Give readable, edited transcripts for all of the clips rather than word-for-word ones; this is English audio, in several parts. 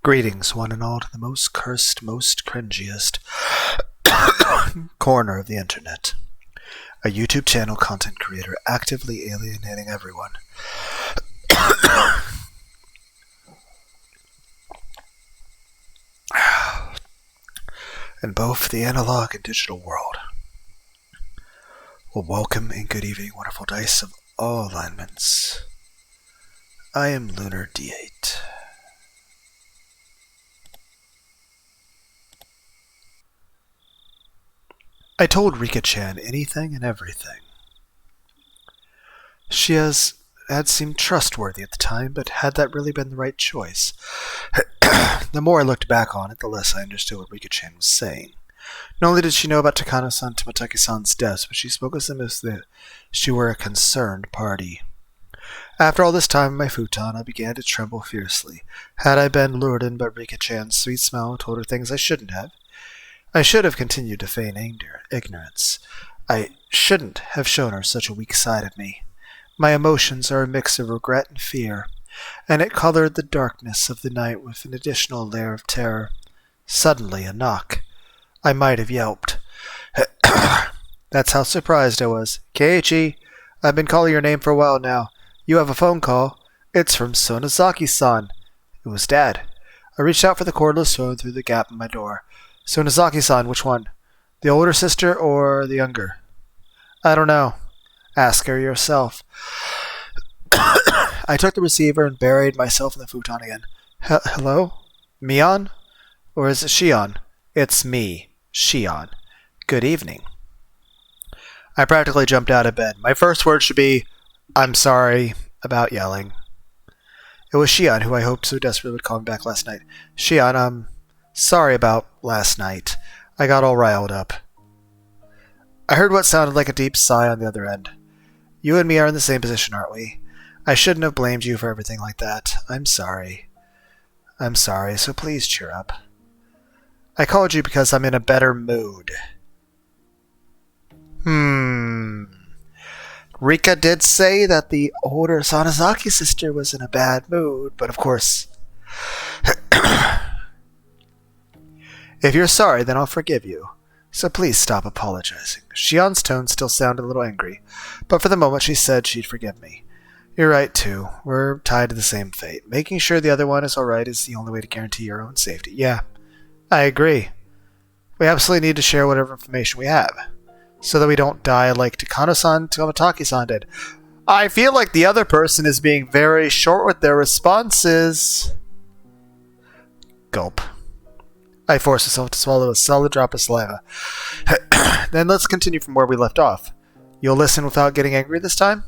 Greetings, one and all, to the most cursed, most cringiest corner of the internet. A YouTube channel content creator actively alienating everyone. In both the analog and digital world. Well, welcome and good evening, wonderful dice of all alignments. I am Lunar D8. I told Rika-chan anything and everything. She had seemed trustworthy at the time, but had that really been the right choice? The more I looked back on it, the less I understood what Rika-chan was saying. Not only did she know about Takano-san and Tomataki-san's deaths, but she spoke as them as if she were a concerned party. After all this time in my futon, I began to tremble fiercely. Had I been lured in by Rika-chan's sweet smile and told her things I shouldn't have? I should have continued to feign ignorance. I shouldn't have shown her such a weak side of me. My emotions are a mix of regret and fear, and it colored the darkness of the night with an additional layer of terror. Suddenly, a knock. I might have yelped. That's how surprised I was. Keiichi, I've been calling your name for a while now. You have a phone call. It's from Sonozaki-san. It was Dad. I reached out for the cordless phone through the gap in my door. Sonozaki-san, which one? The older sister or the younger? I don't know. Ask her yourself. I took the receiver and buried myself in the futon again. Hello? Mion? Or is it Shion? It's me, Shion. Good evening. I practically jumped out of bed. My first word should be, I'm sorry about yelling. It was Shion who I hoped so desperately would call me back last night. Shion, sorry about last night. I got all riled up. I heard what sounded like a deep sigh on the other end. You and me are in the same position, aren't we? I shouldn't have blamed you for everything like that. I'm sorry. I'm sorry, so please cheer up. I called you because I'm in a better mood. Rika did say that the older Sonozaki sister was in a bad mood, but of course... If you're sorry, then I'll forgive you. So please stop apologizing. Shion's tone still sounded a little angry, but for the moment she said she'd forgive me. You're right, too. We're tied to the same fate. Making sure the other one is alright is the only way to guarantee your own safety. Yeah, I agree. We absolutely need to share whatever information we have, so that we don't die like Takano-san and Tomataki-san did. I feel like the other person is being very short with their responses. Gulp. I forced myself to swallow a solid drop of saliva. Then let's continue from where we left off. You'll listen without getting angry this time?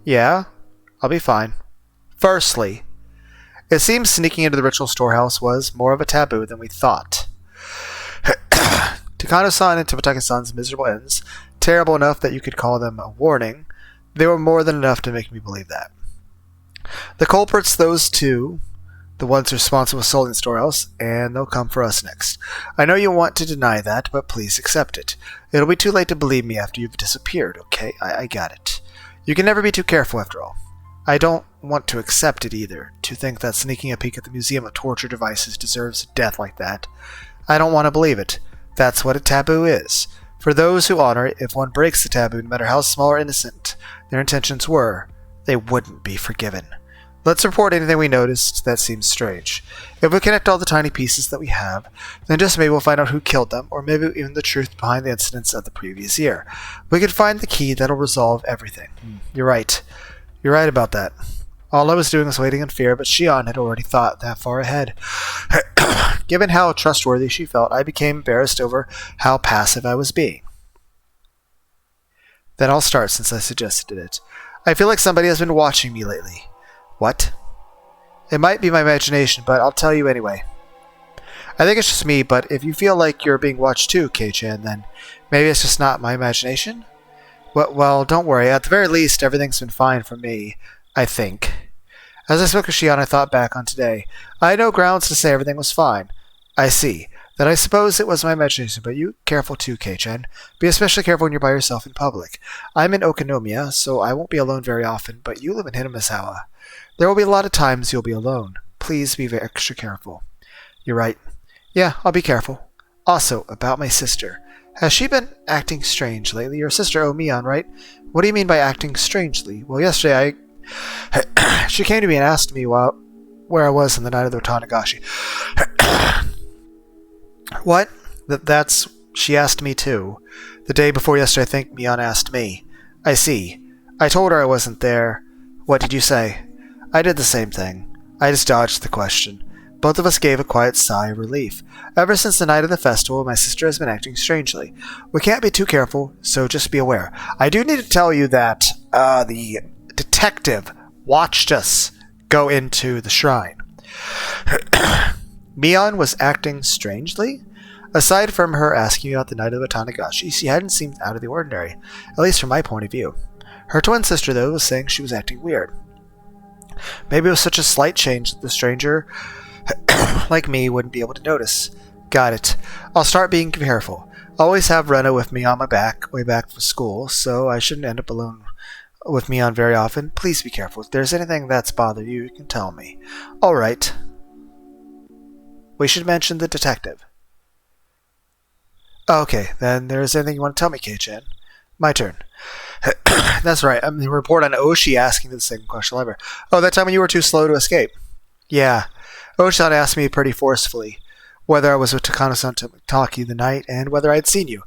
Yeah, I'll be fine. Firstly, it seems sneaking into the ritual storehouse was more of a taboo than we thought. Takano-san and Tomataki-san's miserable ends, terrible enough that you could call them a warning, they were more than enough to make me believe that. The culprits, those two, the ones responsible for assaulting the storehouse, and they'll come for us next. I know you want to deny that, but please accept it. It'll be too late to believe me after you've disappeared, okay? I got it. You can never be too careful, after all. I don't want to accept it either, to think that sneaking a peek at the Museum of Torture Devices deserves death like that. I don't want to believe it. That's what a taboo is. For those who honor it, if one breaks the taboo, no matter how small or innocent their intentions were, they wouldn't be forgiven. Let's report anything we noticed that seems strange. If we connect all the tiny pieces that we have, then just maybe we'll find out who killed them, or maybe even the truth behind the incidents of the previous year. We could find the key that'll resolve everything. You're right. You're right about that. All I was doing was waiting in fear, but Shion had already thought that far ahead. Given how trustworthy she felt, I became embarrassed over how passive I was being. Then I'll start since I suggested it. I feel like somebody has been watching me lately. What? It might be my imagination, but I'll tell you anyway. I think it's just me, but if you feel like you're being watched too, Kei-chan, then maybe it's just not my imagination? Well, don't worry. At the very least, everything's been fine for me, I think. As I spoke to Shion, I thought back on today. I had no grounds to say everything was fine. I see. Then I suppose it was my imagination, but you careful too, Kei-chan. Be especially careful when you're by yourself in public. I'm in Okinomiya, so I won't be alone very often, but you live in Hinamizawa. There will be a lot of times you'll be alone. please be very extra careful. You're right. Yeah, I'll be careful. Also, about my sister. Has she been acting strange lately? Your sister, Mion, right? What do you mean by acting strangely? Well, yesterday she came to me and asked me where I was on the night of the Tanagashi. What? She asked me too. The day before yesterday, I think Mion asked me. I see. I told her I wasn't there. What did you say? I did the same thing. I just dodged the question. Both of us gave a quiet sigh of relief. Ever since the night of the festival, my sister has been acting strangely. We can't be too careful, so just be aware. I do need to tell you that the detective watched us go into the shrine. Mion was acting strangely? Aside from her asking about the night of the Tanagashi, she hadn't seemed out of the ordinary, at least from my point of view. Her twin sister, though, was saying she was acting weird. Maybe it was such a slight change that the stranger like me wouldn't be able to notice. Got it. I'll start being careful. Always have Rena with me on my back, way back from school, so I shouldn't end up alone with Mion very often. Please be careful. If there's anything that's bothered you, you can tell me. All right. We should mention the detective. Okay, then there's anything you want to tell me, Kei-chan? My turn. That's right. I'm the report on Oshi asking the same question ever. Oh, that time when you were too slow to escape. Yeah. Oshi-san asked me pretty forcefully whether I was with Takano-san Taki the night and whether I had seen you.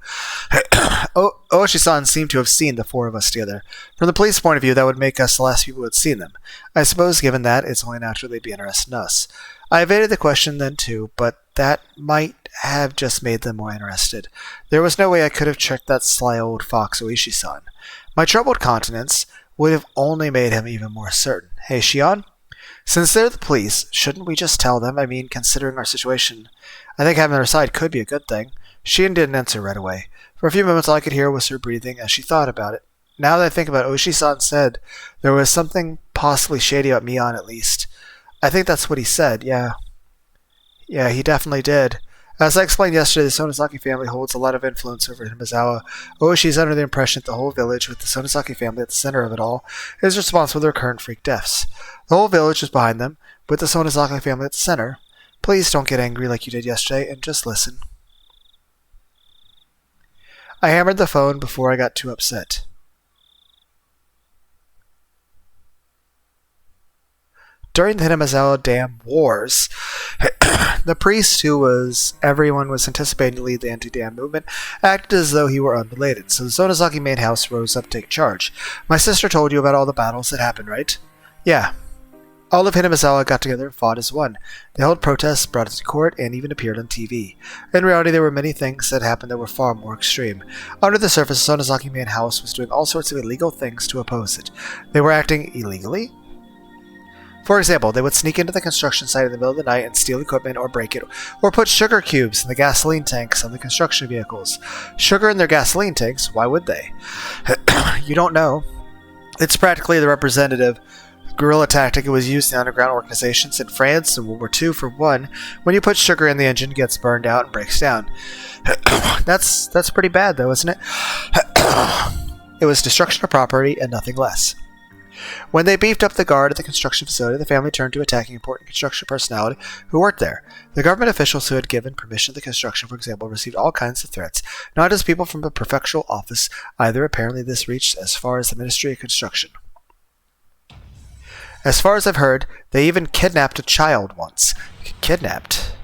Oshi-san seemed to have seen the four of us together. From the police point of view, that would make us the last people who had seen them. I suppose, given that, it's only natural they'd be interested in us. I evaded the question then too, but that might have just made them more interested. There was no way I could have tricked that sly old fox Oishi-san. My troubled countenance would have only made him even more certain. Hey, Shion? Since they're the police, shouldn't we just tell them? I mean, considering our situation, I think having her side could be a good thing. Shion didn't answer right away. For a few moments all I could hear was her breathing as she thought about it. Now that I think about it, Oishi-san said there was something possibly shady about Mion at least. I think that's what he said, yeah. Yeah, he definitely did. As I explained yesterday, the Sonozaki family holds a lot of influence over Himizawa. Oishi is under the impression that the whole village, with the Sonozaki family at the center of it all, is responsible for their current freak deaths. The whole village is behind them, with the Sonozaki family at the center. Please don't get angry like you did yesterday, and just listen. I hammered the phone before I got too upset. During the Himizawa Dam Wars, the priest everyone was anticipating to lead the anti-dam movement acted as though he were unrelated, so the Sonozaki main house rose up to take charge. My sister told you about all the battles that happened, right? Yeah. All of Himizawa got together and fought as one. They held protests, brought it to court, and even appeared on TV. In reality, there were many things that happened that were far more extreme. Under the surface, the Sonozaki main house was doing all sorts of illegal things to oppose it. They were acting illegally? For example, they would sneak into the construction site in the middle of the night and steal equipment or break it, or put sugar cubes in the gasoline tanks on the construction vehicles. Sugar in their gasoline tanks? Why would they? You don't know. It's practically the representative guerrilla tactic it was used in underground organizations in France in World War II. For one, when you put sugar in the engine, it gets burned out and breaks down. That's pretty bad, though, isn't it? It was destruction of property and nothing less. When they beefed up the guard at the construction facility, the family turned to attacking important construction personality who worked there. The government officials who had given permission to the construction, for example, received all kinds of threats, not just people from the prefectural office either. Apparently this reached as far as the Ministry of Construction. As far as I've heard, they even kidnapped a child once. Kidnapped?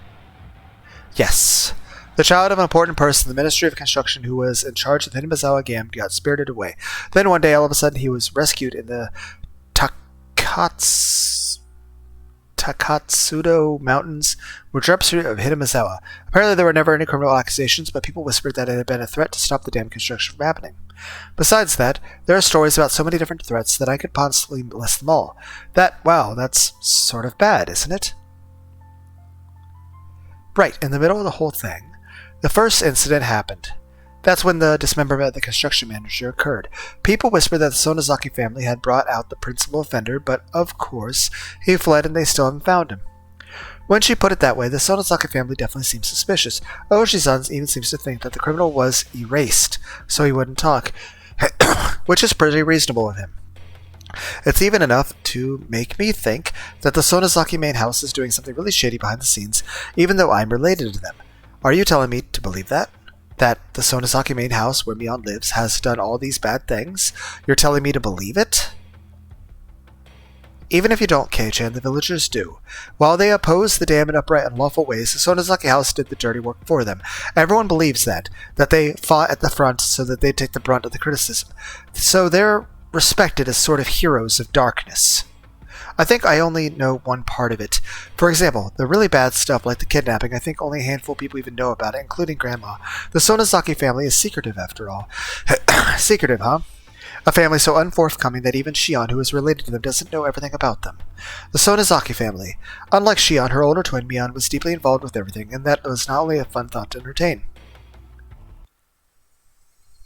Yes. The child of an important person in the Ministry of Construction who was in charge of the Himizawa Dam got spirited away. Then one day, all of a sudden, he was rescued in the Takatsudo Mountains, which are upstream of Himizawa. Apparently, there were never any criminal accusations, but people whispered that it had been a threat to stop the dam construction from happening. Besides that, there are stories about so many different threats that I could possibly list them all. That's sort of bad, isn't it? Right, in the middle of the whole thing, the first incident happened. That's when the dismemberment of the construction manager occurred. People whispered that the Sonozaki family had brought out the principal offender, but of course, he fled and they still haven't found him. When she put it that way, the Sonozaki family definitely seems suspicious. Oishi-san even seems to think that the criminal was erased, so he wouldn't talk, which is pretty reasonable of him. It's even enough to make me think that the Sonozaki main house is doing something really shady behind the scenes, even though I'm related to them. Are you telling me to believe that? That the Sonozaki main house where Mion lives has done all these bad things? You're telling me to believe it? Even if you don't, Kei-chan, the villagers do. While they oppose the dam in upright and lawful ways, the Sonozaki house did the dirty work for them. Everyone believes that they fought at the front so that they'd take the brunt of the criticism. So they're respected as sort of heroes of darkness. I think I only know one part of it. For example, the really bad stuff like the kidnapping, I think only a handful of people even know about it, including Grandma. The Sonozaki family is secretive, after all. Secretive, huh? A family so unforthcoming that even Shion, who is related to them, doesn't know everything about them. The Sonozaki family. Unlike Shion, her older twin, Mion, was deeply involved with everything, and that was not only a fun thought to entertain.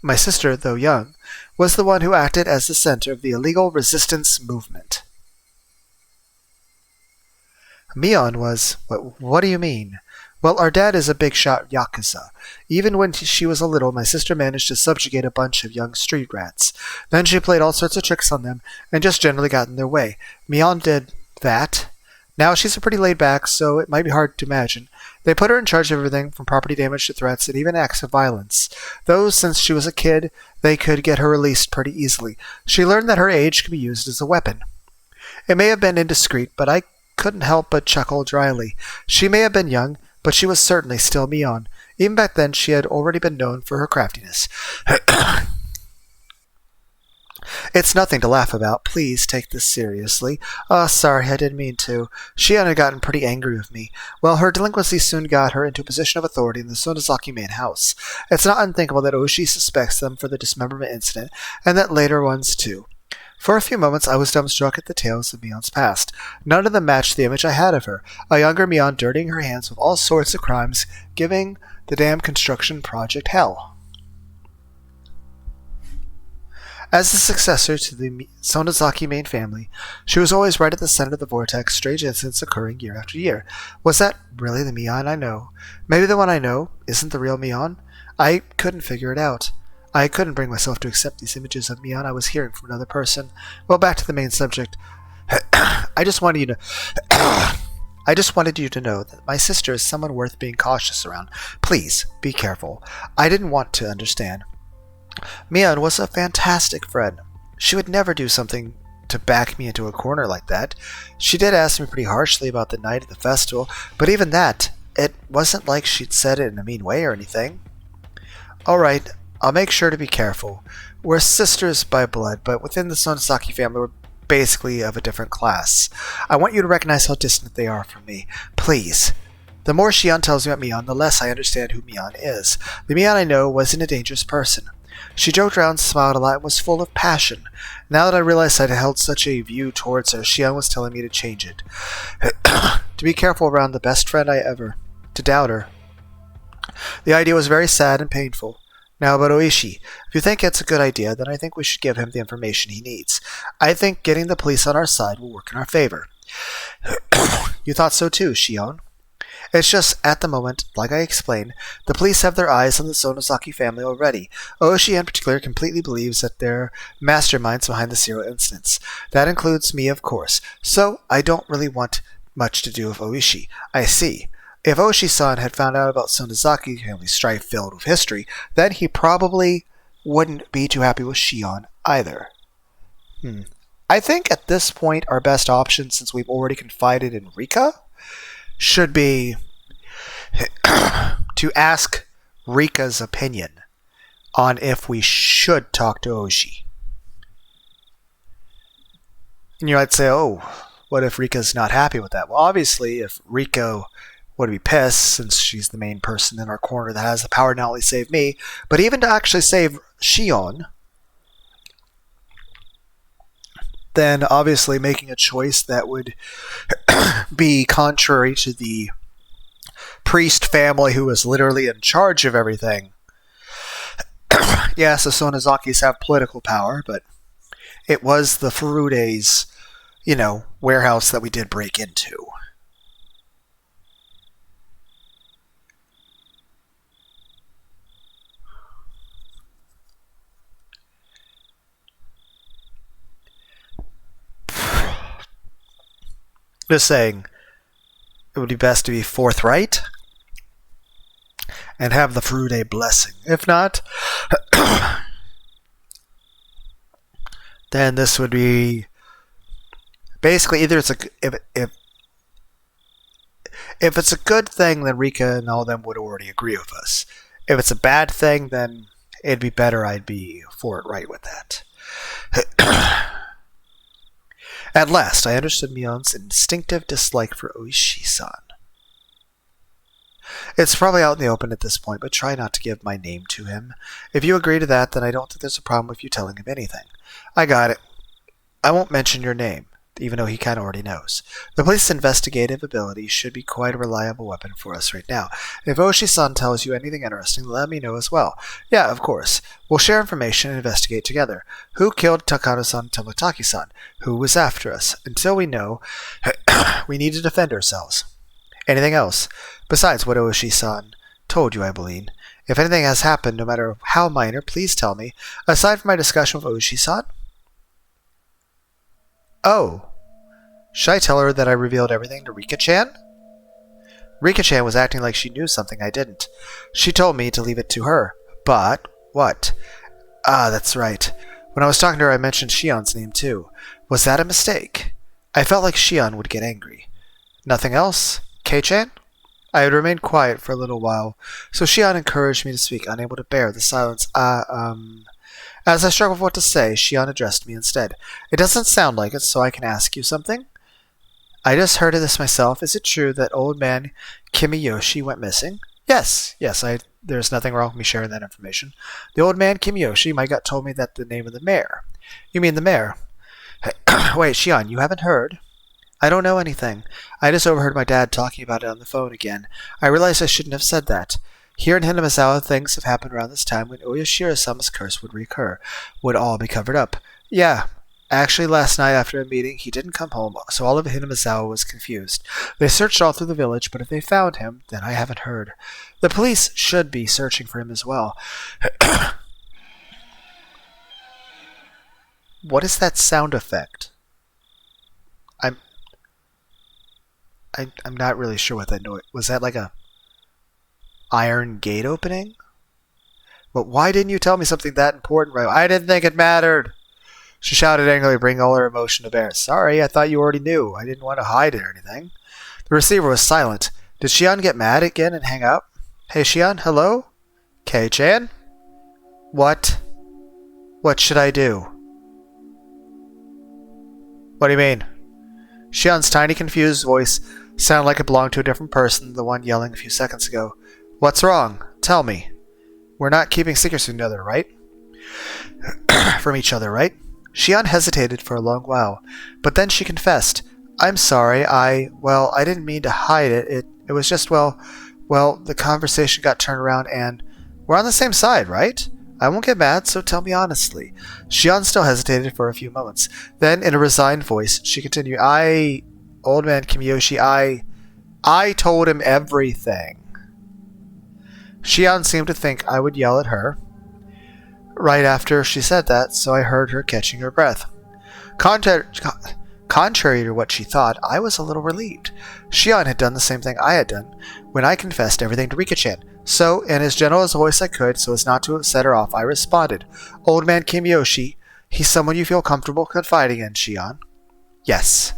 My sister, though young, was the one who acted as the center of the illegal resistance movement. Mion was... What do you mean? Well, our dad is a big-shot yakuza. Even when she was a little, my sister managed to subjugate a bunch of young street rats. Then she played all sorts of tricks on them, and just generally got in their way. Mion did that. Now she's a pretty laid-back, so it might be hard to imagine. They put her in charge of everything, from property damage to threats, and even acts of violence. Though, since she was a kid, they could get her released pretty easily. She learned that her age could be used as a weapon. It may have been indiscreet, but I couldn't help but chuckle dryly. She may have been young, but she was certainly still Mion. Even back then, she had already been known for her craftiness. It's nothing to laugh about. Please take this seriously. Oh, sorry, I didn't mean to. Shion had gotten pretty angry with me. Well, her delinquency soon got her into a position of authority in the Sonozaki main house. It's not unthinkable that Oshi suspects them for the dismemberment incident, and that later ones too. For a few moments I was dumbstruck at the tales of Mion's past. None of them matched the image I had of her, a younger Mion dirtying her hands with all sorts of crimes, giving the dam construction project hell. As the successor to the Sonozaki main family, she was always right at the center of the vortex, strange incidents occurring year after year. Was that really the Mion I know? Maybe the one I know isn't the real Mion? I couldn't figure it out. I couldn't bring myself to accept these images of Mion I was hearing from another person. Well, back to the main subject. I just wanted you to know that my sister is someone worth being cautious around. Please, be careful. I didn't want to understand. Mion was a fantastic friend. She would never do something to back me into a corner like that. She did ask me pretty harshly about the night of the festival, but even that, it wasn't like she'd said it in a mean way or anything. All right, I'll make sure to be careful. We're sisters by blood, but within the Sonozaki family we're basically of a different class. I want you to recognize how distant they are from me. Please. The more Shion tells me about Mion, the less I understand who Mion is. The Mion I know wasn't a dangerous person. She joked around, smiled a lot, and was full of passion. Now that I realized I'd held such a view towards her, Shion was telling me to change it. To be careful around the best friend I ever. To doubt her. The idea was very sad and painful. Now about Oishi. If you think it's a good idea, then I think we should give him the information he needs. I think getting the police on our side will work in our favor. You thought so too, Shion? It's just, at the moment, like I explained, the police have their eyes on the Sonozaki family already. Oishi in particular completely believes that they're masterminds behind the serial incidents. That includes me, of course. So, I don't really want much to do with Oishi. I see. If Oishi-san had found out about Sonozaki family strife filled with history, then he probably wouldn't be too happy with Shion either. I think at this point our best option, since we've already confided in Rika, should be to ask Rika's opinion on if we should talk to Oishi. And you might say, oh, what if Rika's not happy with that? Well, obviously, if Rika would be pissed, since she's the main person in our corner that has the power to not only save me, but even to actually save Shion, then obviously making a choice that would be contrary to the priest family who is literally in charge of everything. Yes, the Sonozakis have political power, but it was the Furude's, warehouse that we did break into. Just saying, it would be best to be forthright and have the furude blessing. If not, then this would be basically either if it's a good thing, then Rika and all of them would already agree with us. If it's a bad thing, then it'd be better I'd be forthright with that. At last, I understood Mion's instinctive dislike for Oishi-san. It's probably out in the open at this point, but try not to give my name to him. If you agree to that, then I don't think there's a problem with you telling him anything. I got it. I won't mention your name, even though he kind of already knows. The police's investigative ability should be quite a reliable weapon for us right now. If Oishi-san tells you anything interesting, let me know as well. Yeah, of course. We'll share information and investigate together. Who killed Takano-san and Tomotaki-san? Who was after us? Until we know, we need to defend ourselves. Anything else? Besides what Oishi-san told you, I believe. If anything has happened, no matter how minor, please tell me. Aside from my discussion with Oishi-san? Oh. Should I tell her that I revealed everything to Rika-chan? Rika-chan was acting like she knew something I didn't. She told me to leave it to her. But, what? Ah, that's right. When I was talking to her, I mentioned Shion's name too. Was that a mistake? I felt like Shion would get angry. Nothing else? Kei-chan? I had remained quiet for a little while, so Shion encouraged me to speak, unable to bear the silence. As I struggled with what to say, Shion addressed me instead. It doesn't sound like it, so I can ask you something? I just heard of this myself. Is it true that old man Kimiyoshi went missing? Yes, there's nothing wrong with me sharing that information. The old man Kimiyoshi, my gut told me that the name of the mayor. You mean the mayor? Wait, Shion, you haven't heard? I don't know anything. I just overheard my dad talking about it on the phone again. I realized I shouldn't have said that. Here in Hinamizawa, things have happened around this time when Oyashiro-sama's curse would recur. Would all be covered up. Yeah. Actually, last night after a meeting, he didn't come home, so all of Hinamizawa was confused. They searched all through the village, but if they found him, then I haven't heard. The police should be searching for him as well. What is that sound effect? I'm not really sure what that noise was. That like a iron gate opening? But why didn't you tell me something that important right? I didn't think it mattered. She shouted angrily, bringing all her emotion to bear. Sorry, I thought you already knew. I didn't want to hide it or anything. The receiver was silent. Did Shion get mad again and hang up? Hey Shion, hello? Kei-chan? What? What should I do? What do you mean? Shion's tiny, confused voice sounded like it belonged to a different person than the one yelling a few seconds ago. What's wrong? Tell me. We're not keeping secrets from each other, right? From each other, right? Shion hesitated for a long while, but then she confessed. I'm sorry, I didn't mean to hide it. It was just, well, the conversation got turned around and we're on the same side, right? I won't get mad, so tell me honestly. Shion still hesitated for a few moments. Then, in a resigned voice, she continued, Old man Kimiyoshi, I told him everything. Shion seemed to think I would yell at her right after she said that, so I heard her catching her breath. Contrary to what she thought, I was a little relieved. Shion had done the same thing I had done when I confessed everything to Rika-chan. So, in as gentle a voice I could, so as not to set her off, I responded, Old man Kimiyoshi, he's someone you feel comfortable confiding in, Shion. Yes.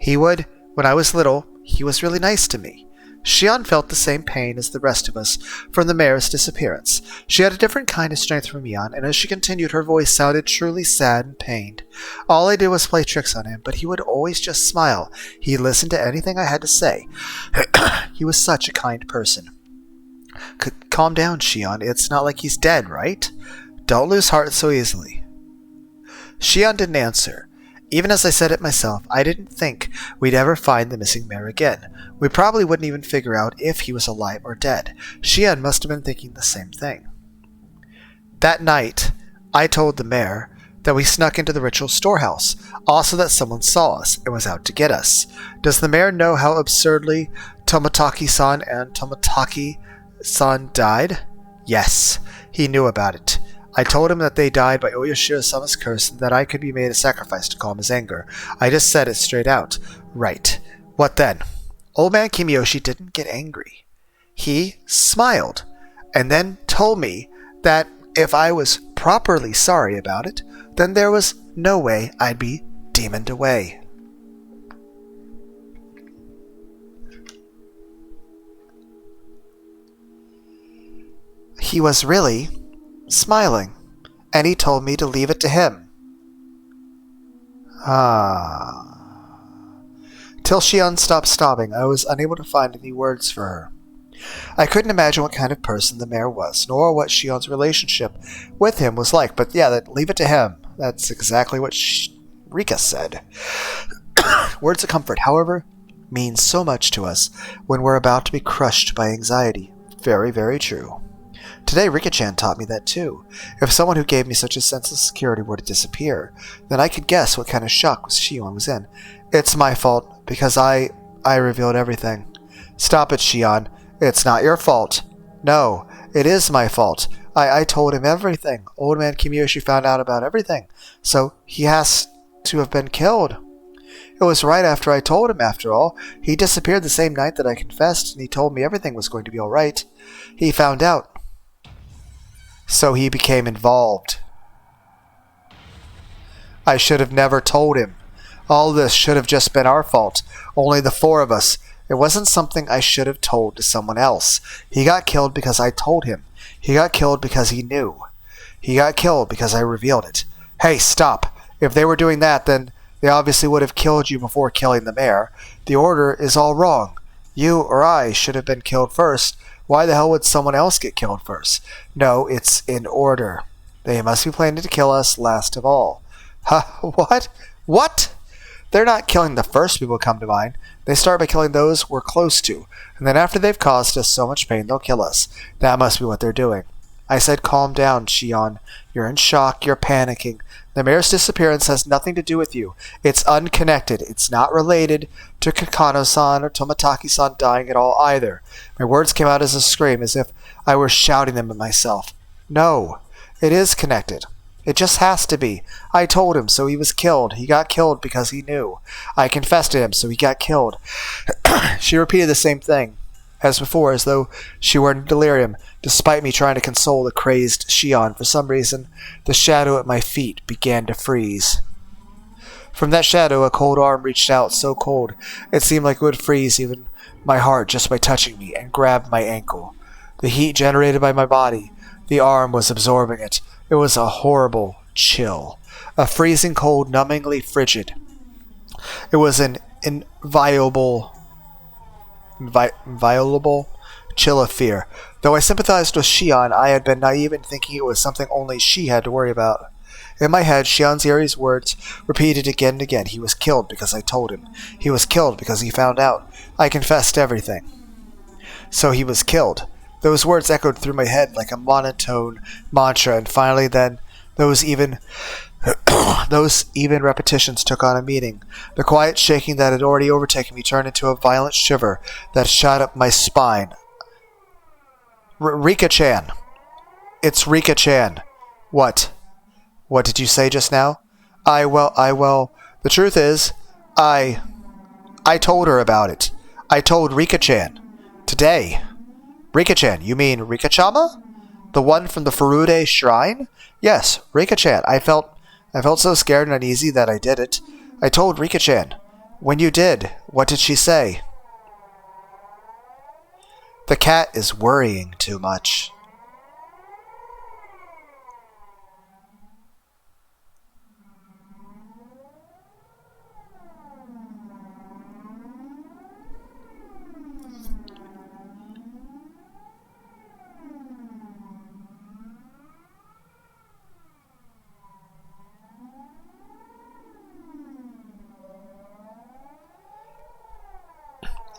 He would. When I was little, he was really nice to me. Shion felt the same pain as the rest of us from the mayor's disappearance. She had a different kind of strength from Mion, and as she continued, her voice sounded truly sad and pained. All I did was play tricks on him, but he would always just smile. He listened to anything I had to say. He was such a kind person. Calm down, Shion. It's not like he's dead, right? Don't lose heart so easily. Shion didn't answer. Even as I said it myself, I didn't think we'd ever find the missing mayor again. We probably wouldn't even figure out if he was alive or dead. Shion must have been thinking the same thing. That night, I told the mayor that we snuck into the ritual storehouse, also that someone saw us and was out to get us. Does the mayor know how absurdly Tomotaki-san and Tomotaki-san died? Yes, he knew about it. I told him that they died by Oyashiro-sama's curse and that I could be made a sacrifice to calm his anger. I just said it straight out. Right. What then? Old man Kimiyoshi didn't get angry. He smiled, and then told me that if I was properly sorry about it, then there was no way I'd be demoned away. He was really smiling, and he told me to leave it to him. Till Shion stopped sobbing, I was unable to find any words for her. I couldn't imagine what kind of person the mayor was, nor what Shion's relationship with him was like, but yeah, leave it to him. That's exactly what Rika said. Words of comfort, however, mean so much to us when we're about to be crushed by anxiety. Very, very true. Today, Rika-chan taught me that too. If someone who gave me such a sense of security were to disappear, then I could guess what kind of shock Shion was in. It's my fault, because I revealed everything. Stop it, Shion. It's not your fault. No, it is my fault. I told him everything. Old man Kimiyoshi found out about everything. So he has to have been killed. It was right after I told him, after all. He disappeared the same night that I confessed, and he told me everything was going to be all right. He found out. So he became involved. I should have never told him. All this should have just been our fault. Only the four of us. It wasn't something I should have told to someone else. He got killed because I told him. He got killed because he knew. He got killed because I revealed it. Hey, stop. If they were doing that, then they obviously would have killed you before killing the mayor. The order is all wrong. You or I should have been killed first. Why the hell would someone else get killed first? No, it's in order. They must be planning to kill us last of all. Huh? What? What? They're not killing the first people who come to mind. They start by killing those we're close to, and then after they've caused us so much pain, they'll kill us. That must be what they're doing. I said, calm down, Shion. You're in shock. You're panicking. The mayor's disappearance has nothing to do with you. It's unconnected. It's not related to Kakano-san or Tomataki-san dying at all either. My words came out as a scream, as if I were shouting them at myself. No, it is connected. It just has to be. I told him, so he was killed. He got killed because he knew. I confessed to him, so he got killed. She repeated the same thing as before, as though she were in delirium. Despite me trying to console the crazed Shion, for some reason, the shadow at my feet began to freeze. From that shadow, a cold arm reached out, so cold, it seemed like it would freeze even my heart just by touching me, and grabbed my ankle. The heat generated by my body, the arm was absorbing it. It was a horrible chill, a freezing cold, numbingly frigid. It was an inviolable chill of fear. Though I sympathized with Shion, I had been naive in thinking it was something only she had to worry about. In my head, Shion's words repeated again and again. He was killed because I told him. He was killed because he found out. I confessed everything. So he was killed. Those words echoed through my head like a monotone mantra, and finally then, those even repetitions took on a meaning. The quiet shaking that had already overtaken me turned into a violent shiver that shot up my spine. Rika-chan. It's Rika-chan. What? What did you say just now? The truth is, I told her about it. I told Rika-chan. Today. Rika-chan, you mean Rika-chama? The one from the Furude shrine? Yes, Rika-chan. I felt so scared and uneasy that I did it. I told Rika-chan. When you did, what did she say? The cat is worrying too much.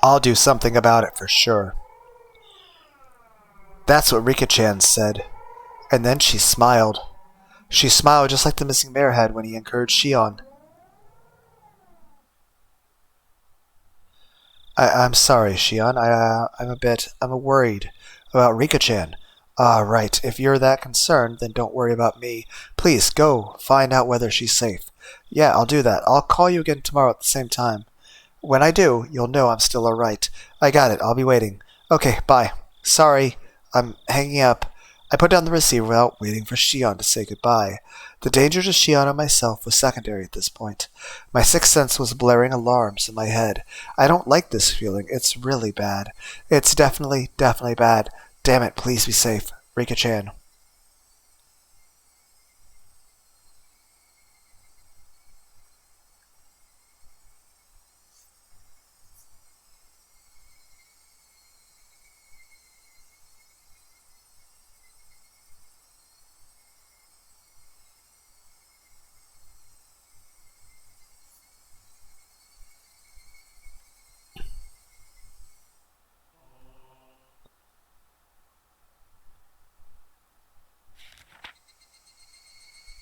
I'll do something about it for sure. That's what Rika-chan said. And then she smiled. She smiled just like the missing mayor had when he encouraged Shion. I'm sorry, Shion. I'm worried about Rika-chan. Right. If you're that concerned, then don't worry about me. Please, go find out whether she's safe. Yeah, I'll do that. I'll call you again tomorrow at the same time. When I do, you'll know I'm still alright. I got it. I'll be waiting. Okay, bye. Sorry, I'm hanging up. I put down the receiver without waiting for Shion to say goodbye. The danger to Shion and myself was secondary at this point. My sixth sense was blaring alarms in my head. I don't like this feeling. It's really bad. It's definitely bad. Damn it, please be safe. Rika-chan.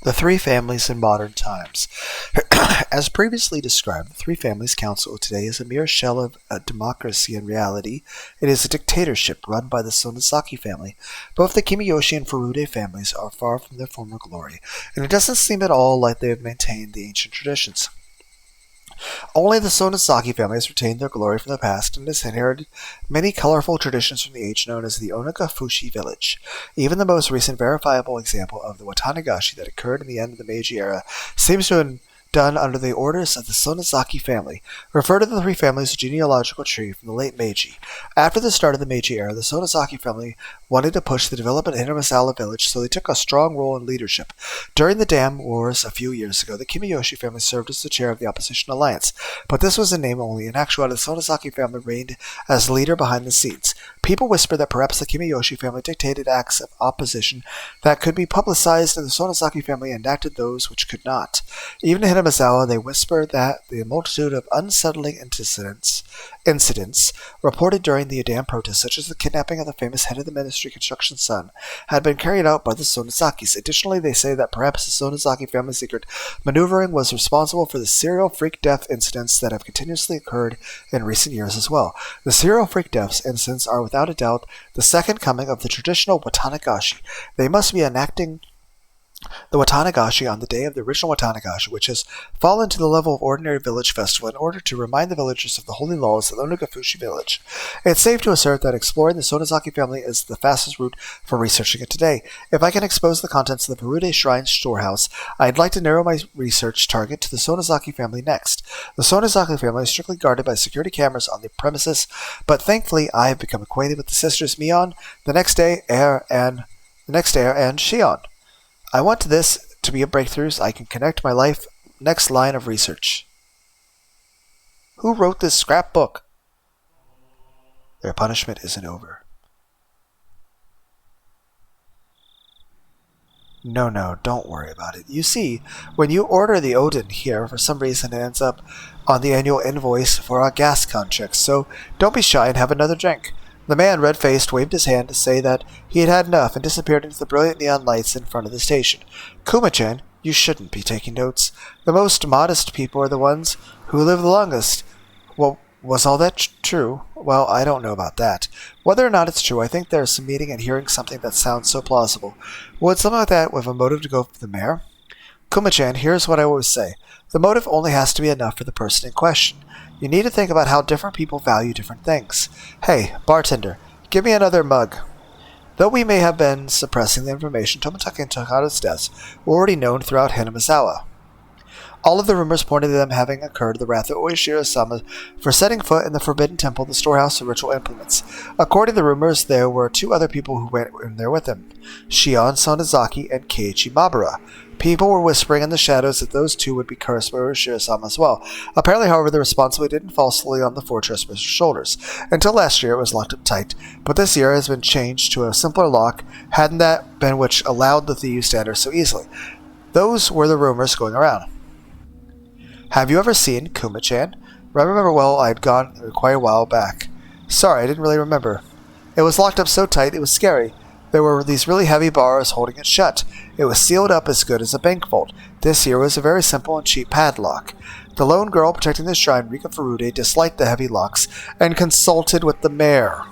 The Three Families in Modern Times. As previously described, the Three Families Council today is a mere shell of a democracy in reality. It is a dictatorship run by the Sonozaki family. Both the Kimiyoshi and Furude families are far from their former glory, and it doesn't seem at all like they have maintained the ancient traditions. Only the Sonozaki family has retained their glory from the past and has inherited many colorful traditions from the age known as the Onagafushi village. Even the most recent verifiable example of the Watanagashi that occurred in the end of the Meiji era seems to have been done under the orders of the Sonozaki family. Refer to the three families' genealogical tree from the late Meiji. After the start of the Meiji era, the Sonozaki family wanted to push the development of Higurashi village, so they took a strong role in leadership. During the Dam Wars a few years ago, the Kimiyoshi family served as the chair of the opposition alliance, but this was in name only. In actuality, the Sonozaki family reigned as leader behind the scenes. People whispered that perhaps the Kimiyoshi family dictated acts of opposition that could be publicized, and the Sonozaki family enacted those which could not. Even in Higurashi, they whispered that the multitude of unsettling incidents reported during the dam protests, such as the kidnapping of the famous head of the ministry construction son, had been carried out by the Sonozakis. Additionally, they say that perhaps the Sonozaki family secret maneuvering was responsible for the serial freak death incidents that have continuously occurred in recent years as well. The serial freak deaths incidents are without a doubt the second coming of the traditional Watanagashi. They must be enacting the Watanagashi on the day of the original Watanagashi, which has fallen to the level of ordinary village festival in order to remind the villagers of the holy laws of the Onagafushi village. It's safe to assert that exploring the Sonozaki family is the fastest route for researching it today. If I can expose the contents of the Furude Shrine storehouse, I'd like to narrow my research target to the Sonozaki family next. The Sonozaki family is strictly guarded by security cameras on the premises, but thankfully I have become acquainted with the sisters Mion, the next heir, and Shion. I want this to be a breakthrough so I can connect my next line of research. Who wrote this scrapbook? Their punishment isn't over. No, don't worry about it. You see, when you order the Odin here, for some reason it ends up on the annual invoice for our gas contracts, so don't be shy and have another drink. The man, red-faced, waved his hand to say that he had had enough and disappeared into the brilliant neon lights in front of the station. Kuma-chan, you shouldn't be taking notes. The most modest people are the ones who live the longest. Well, was all that true? Well, I don't know about that. Whether or not it's true, I think there's some meeting and hearing something that sounds so plausible. Would something like that with a motive to go for the mayor? Kuma-chan, here's what I always say. The motive only has to be enough for the person in question. You need to think about how different people value different things. Hey, bartender, give me another mug. Though we may have been suppressing the information Tomotuki and Takada's deaths were already known throughout Hinamizawa. All of the rumors pointed to them having incurred the wrath of Oishiro-sama for setting foot in the Forbidden Temple, the storehouse of ritual implements. According to the rumors, there were two other people who went in there with him, Shion Sonozaki and Keiichi Mabura. People were whispering in the shadows that those two would be cursed by Oishiro-sama as well. Apparently, however, the responsibility didn't fall solely on the four trespassers' shoulders. Until last year, it was locked up tight, but this year has been changed to a simpler lock, hadn't that been which allowed the thieves to enter so easily. Those were the rumors going around. Have you ever seen Kuma-chan? I remember well, I'd gone quite a while back. Sorry, I didn't really remember. It was locked up so tight, it was scary. There were these really heavy bars holding it shut. It was sealed up as good as a bank vault. This here was a very simple and cheap padlock. The lone girl protecting the shrine, Rika Furude, disliked the heavy locks and consulted with the mayor,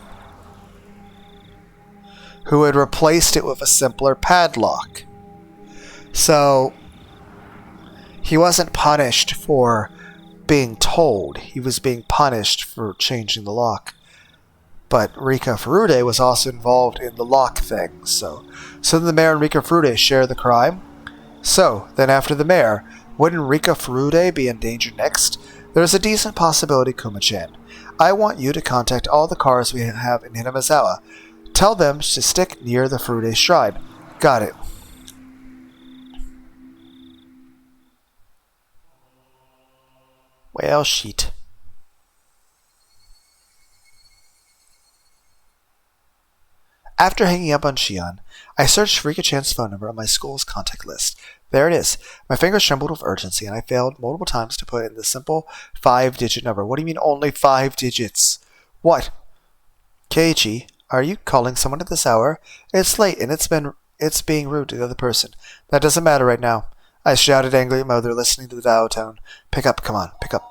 who had replaced it with a simpler padlock. So he wasn't punished for being told he was being punished for changing the lock. But Rika Furude was also involved in the lock thing, so the mayor and Rika Furude share the crime? So, then after the mayor, wouldn't Rika Furude be in danger next? There's a decent possibility, Kuma-chan. I want you to contact all the cars we have in Hinamizawa. Tell them to stick near the Furude shrine. Got it. Well, shit. After hanging up on Shion, I searched for Rika-chan's phone number on my school's contact list. There it is. My fingers trembled with urgency, and I failed multiple times to put in the simple 5-digit number. What do you mean only 5 digits? What? Keiichi, are you calling someone at this hour? It's late, and it's being rude to the other person. That doesn't matter right now. I shouted angrily at my mother, listening to the dial tone. Pick up, come on, pick up.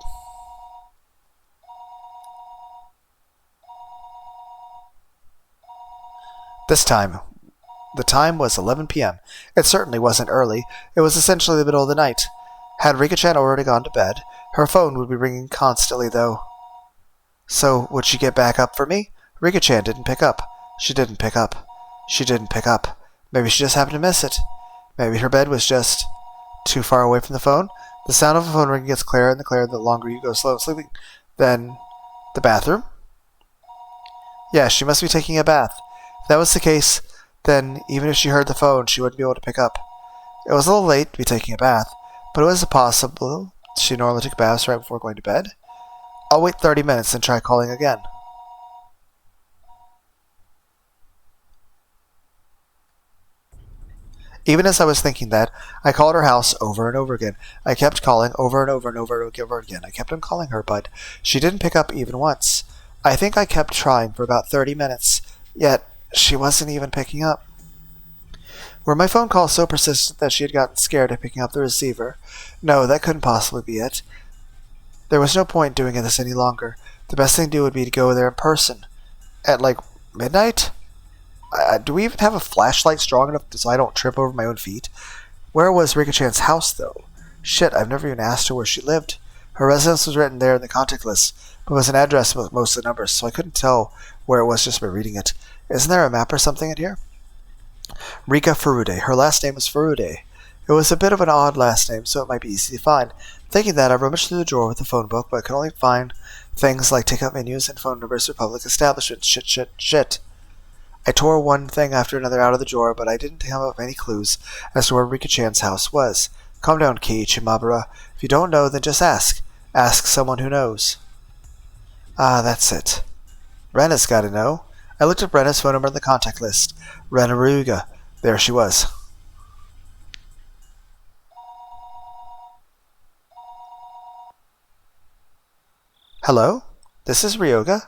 The time was 11 p.m. It certainly wasn't early. It was essentially the middle of the night. Had Rika-chan already gone to bed? Her phone would be ringing constantly, though. So, would she get back up for me? Rika-chan didn't pick up. She didn't pick up. She didn't pick up. Maybe she just happened to miss it. Maybe her bed was just too far away from the phone. The sound of a phone ringing gets clearer and clearer the longer you go slow sleeping. Then, the bathroom? Yeah, she must be taking a bath. If that was the case, then even if she heard the phone, she wouldn't be able to pick up. It was a little late to be taking a bath, but it was possible she normally took baths right before going to bed. I'll wait 30 minutes and try calling again. Even as I was thinking that, I called her house over and over again. I kept calling over and over and over again. I kept on calling her, but she didn't pick up even once. I think I kept trying for about 30 minutes, yet she wasn't even picking up. Were my phone calls so persistent that she had gotten scared of picking up the receiver? No, that couldn't possibly be it. There was no point doing this any longer. The best thing to do would be to go there in person. At, midnight? Do we even have a flashlight strong enough so I don't trip over my own feet? Where was Rika-chan's house, though? Shit, I've never even asked her where she lived. Her residence was written there in the contact list, but was an address with most of the numbers, so I couldn't tell where it was just by reading it. Isn't there a map or something in here? Rika Furude. Her last name was Furude. It was a bit of an odd last name, so it might be easy to find. Thinking that, I rummaged through the drawer with the phone book, but I could only find things like take-out menus and phone numbers for public establishments. Shit. I tore one thing after another out of the drawer, but I didn't come up with any clues as to where Rika-chan's house was. Calm down, Keiichi Mabura. If you don't know, then just ask. Ask someone who knows. Ah, that's it. Rena's got to know. I looked up Rena's phone number in the contact list. Rena Ryuga. There she was. Hello? This is Ryuga?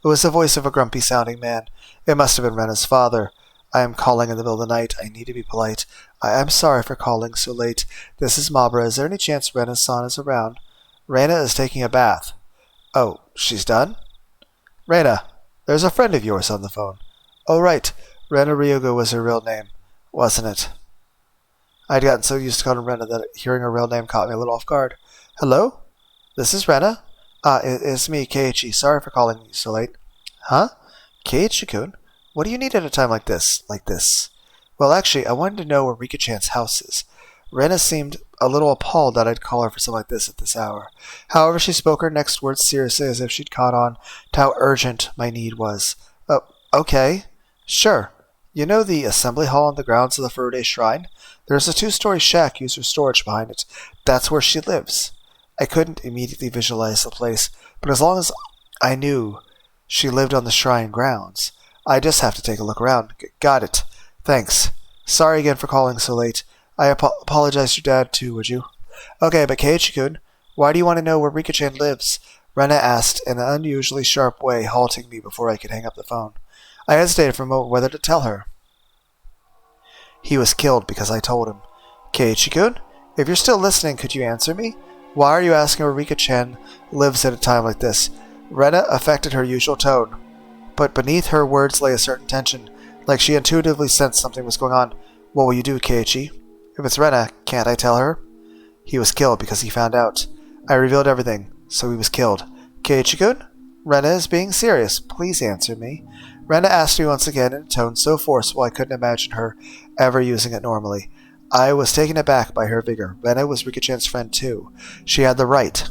It was the voice of a grumpy-sounding man. It must have been Rena's father. I am calling in the middle of the night. I need to be polite. I am sorry for calling so late. This is Mabra. Is there any chance Rena-san is around? Rena is taking a bath. Oh, she's done? Rena, there's a friend of yours on the phone. Oh, right. Rena Ryuga was her real name, wasn't it? I'd gotten so used to calling Rena that hearing her real name caught me a little off guard. Hello? This is Rena? It's me, Keiichi. Sorry for calling you so late. Huh? Keiichi-kun? What do you need at a time like this? Well, actually, I wanted to know where Rika-chan's house is. Rena seemed a little appalled that I'd call her for something like this at this hour. However, she spoke her next words seriously, as if she'd caught on to how urgent my need was. Oh, okay. Sure. You know the assembly hall on the grounds of the Furude Shrine? There's a 2-story shack used for storage behind it. That's where she lives. I couldn't immediately visualize the place, but as long as I knew she lived on the shrine grounds, I just have to take a look around. Got it. Thanks. Sorry again for calling so late. I apologize to your dad, too, would you? Okay, but Keiichi-kun, why do you want to know where Rika-chan lives? Rena asked in an unusually sharp way, halting me before I could hang up the phone. I hesitated for a moment whether to tell her. He was killed because I told him. Keiichi-kun, if you're still listening, could you answer me? Why are you asking where Rika-chan lives at a time like this? Rena affected her usual tone, but beneath her words lay a certain tension, like she intuitively sensed something was going on. What will you do, Keiichi? If it's Rena, can't I tell her? He was killed because he found out. I revealed everything. So he was killed. Keiichi-kun? Rena is being serious. Please answer me. Rena asked me once again in a tone so forceful I couldn't imagine her ever using it normally. I was taken aback by her vigor. Rena was Rika-chan's friend too. She had the right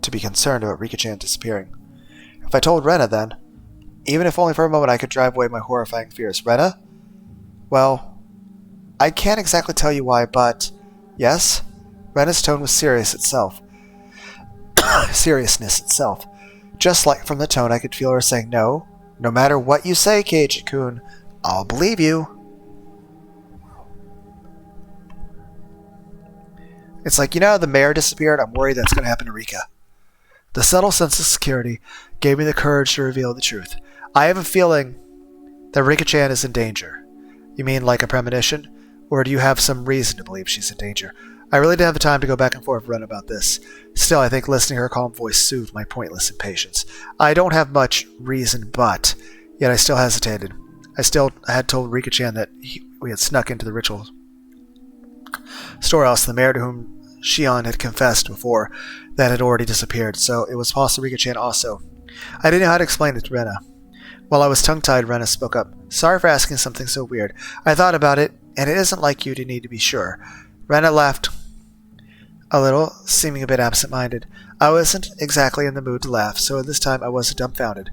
to be concerned about Rika-chan disappearing. If I told Rena then, even if only for a moment, I could drive away my horrifying fears. Rena? Well, I can't exactly tell you why, but yes? Rena's tone was seriousness itself. Just like from the tone, I could feel her saying, no matter what you say, Keiichi-kun, I'll believe you. It's like, the mayor disappeared. I'm worried that's going to happen to Rika. The subtle sense of security gave me the courage to reveal the truth. I have a feeling that Rika-chan is in danger. You mean like a premonition? Or do you have some reason to believe she's in danger? I really didn't have the time to go back and forth with Ren about this. Still, I think listening to her calm voice soothed my pointless impatience. I don't have much reason, but yet I still hesitated. I still had told Rika-chan that we had snuck into the ritual storehouse, the mayor to whom Shion had confessed before that had already disappeared, so it was possible Rika-chan also. I didn't know how to explain it to Rena. While I was tongue-tied, Rena spoke up. Sorry for asking something so weird. I thought about it, and it isn't like you to need to be sure. Rena laughed a little, seeming a bit absent-minded. I wasn't exactly in the mood to laugh, so this time I wasn't dumbfounded.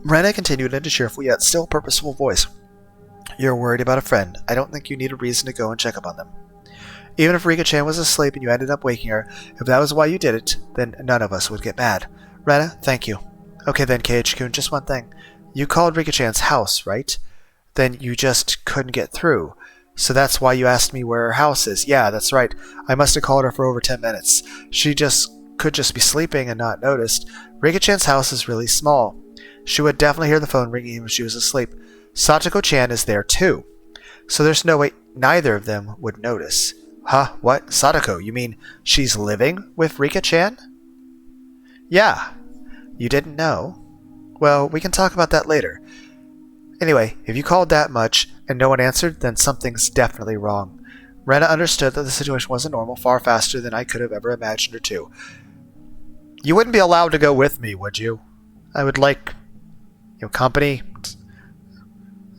Rena continued in a cheerful yet still purposeful voice. You're worried about a friend. I don't think you need a reason to go and check up on them. Even if Rika-chan was asleep and you ended up waking her, if that was why you did it, then none of us would get mad. Rena, thank you. Okay then, Keiichi-kun, just one thing. You called Rika-chan's house, right? Then you just couldn't get through. So that's why you asked me where her house is. Yeah, that's right. I must have called her for over 10 minutes. She could just be sleeping and not noticed. Rika-chan's house is really small. She would definitely hear the phone ringing even if she was asleep. Satoko-chan is there too. So there's no way neither of them would notice. Huh? What? Sadako, you mean she's living with Rika-chan? Yeah. You didn't know? Well, we can talk about that later. Anyway, if you called that much and no one answered, then something's definitely wrong. Rena understood that the situation wasn't normal far faster than I could have ever imagined her to. You wouldn't be allowed to go with me, would you? I would like, company.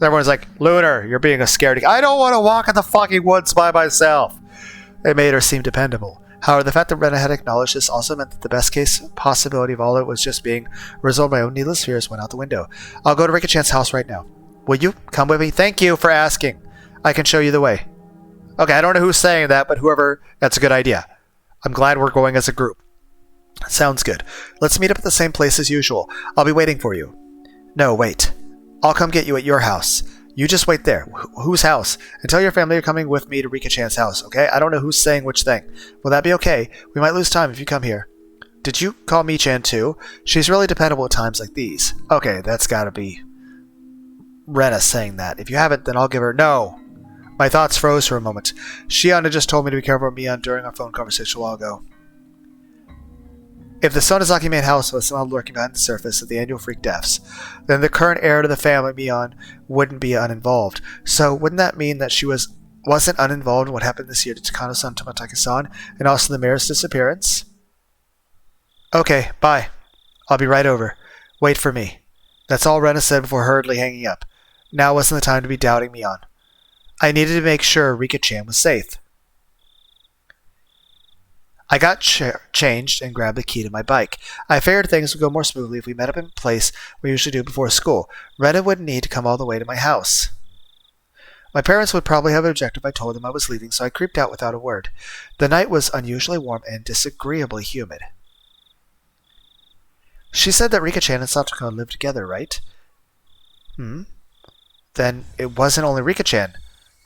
Everyone's like, Lunar, you're being a scaredy. I don't want to walk in the fucking woods by myself. It made her seem dependable. However, the fact that Rena had acknowledged this also meant that the best case possibility of all it was just being resolved my own needless fears went out the window. I'll go to Rika-chan's house right now. Will you come with me? Thank you for asking. I can show you the way. Okay, I don't know who's saying that, but whoever, that's a good idea. I'm glad we're going as a group. Sounds good. Let's meet up at the same place as usual. I'll be waiting for you. No, wait. I'll come get you at your house. You just wait there. Whose house? And tell your family you're coming with me to Rika-chan's house, okay? I don't know who's saying which thing. Will that be okay? We might lose time if you come here. Did you call Mi-chan too? She's really dependable at times like these. Okay, that's gotta be Rena saying that. If you haven't, then I'll give her... No! My thoughts froze for a moment. Shion had just told me to be careful of Mion during our phone conversation a while ago. If the Sonozaki main house was somehow lurking behind the surface of the annual freak deaths, then the current heir to the family, Mion, wouldn't be uninvolved. So wouldn't that mean that she wasn't uninvolved in what happened this year to Takano-san, Tomatake-san, and also the mayor's disappearance? Okay, bye. I'll be right over. Wait for me. That's all Rena said before hurriedly hanging up. Now wasn't the time to be doubting Mion. I needed to make sure Rika-chan was safe. I got changed and grabbed the key to my bike. I figured things would go more smoothly if we met up in a place we usually do before school. Rena wouldn't need to come all the way to my house. My parents would probably have objected if I told them I was leaving, so I creeped out without a word. The night was unusually warm and disagreeably humid. She said that Rika-chan and Satoko lived together, right? Then it wasn't only Rika-chan.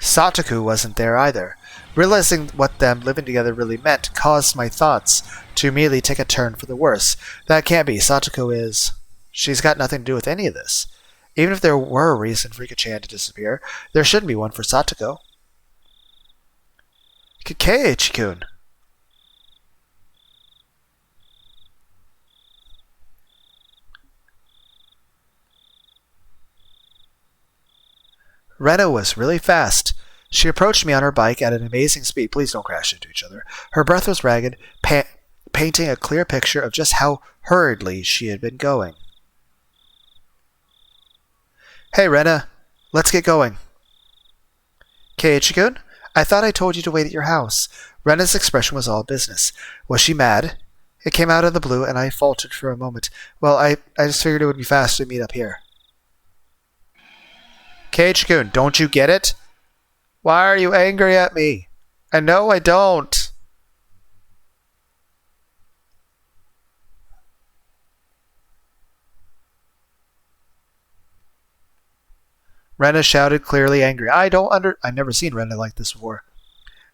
Satoko wasn't there either. Realizing what them living together really meant caused my thoughts to immediately take a turn for the worse. That can't be. Satoko is... She's got nothing to do with any of this. Even if there were a reason for Rika-chan to disappear, there shouldn't be one for Satoko. Keiichi-kun. Rena was really fast. She approached me on her bike at an amazing speed. Please don't crash into each other. Her breath was ragged, painting a clear picture of just how hurriedly she had been going. Hey, Rena, let's get going. Keiichi-kun, I thought I told you to wait at your house. Rena's expression was all business. Was she mad? It came out of the blue, and I faltered for a moment. Well, I just figured it would be faster to meet up here. Keiichi-kun, don't you get it? Why are you angry at me? And no, I don't. Rena shouted, clearly angry. I've never seen Rena like this before.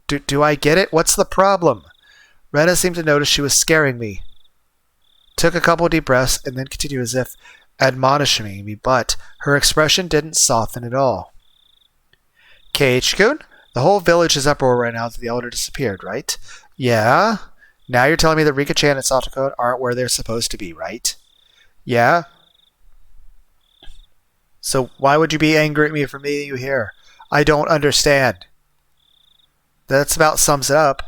Do I get it? What's the problem? Rena seemed to notice she was scaring me. Took a couple deep breaths and then continued as if admonishing me, but her expression didn't soften at all. Keiichi-kun, the whole village is uproar right now that the elder disappeared, right? Yeah? Now you're telling me that Rika-chan and Satoko aren't where they're supposed to be, right? Yeah? So why would you be angry at me for meeting you here? I don't understand. That's about sums it up.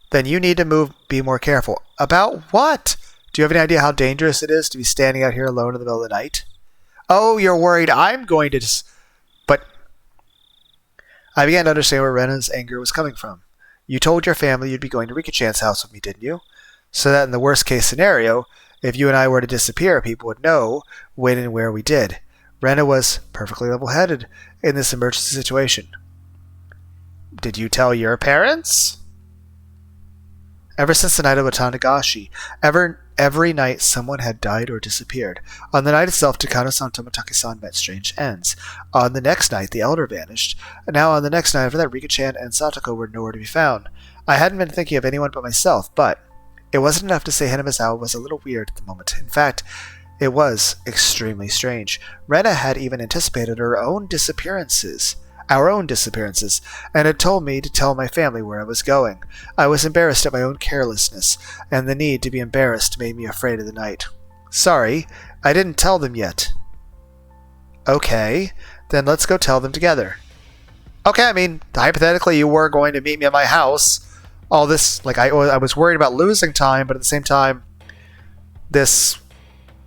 Then you need to be more careful. About what? Do you have any idea how dangerous it is to be standing out here alone in the middle of the night? Oh, you're worried I'm going to... But I began to understand where Rena's anger was coming from. You told your family you'd be going to Rika-chan's house with me, didn't you? So that in the worst case scenario, if you and I were to disappear, people would know when and where we did. Rena was perfectly level-headed in this emergency situation. Did you tell your parents? Ever since the night of Watanagashi, every night someone had died or disappeared. On the night itself, Takano-san and Tomotaki-san met strange ends. On the next night, the elder vanished. And now on the next night after that, Rika-chan and Satoko were nowhere to be found. I hadn't been thinking of anyone but myself, but it wasn't enough to say Hinamizawa was a little weird at the moment. In fact, it was extremely strange. Rena had even anticipated our own disappearances, and had told me to tell my family where I was going. I was embarrassed at my own carelessness, and the need to be embarrassed made me afraid of the night. Sorry, I didn't tell them yet. Okay, then let's go tell them together. Okay, I mean, hypothetically you were going to meet me at my house. All this, I was worried about losing time, but at the same time, this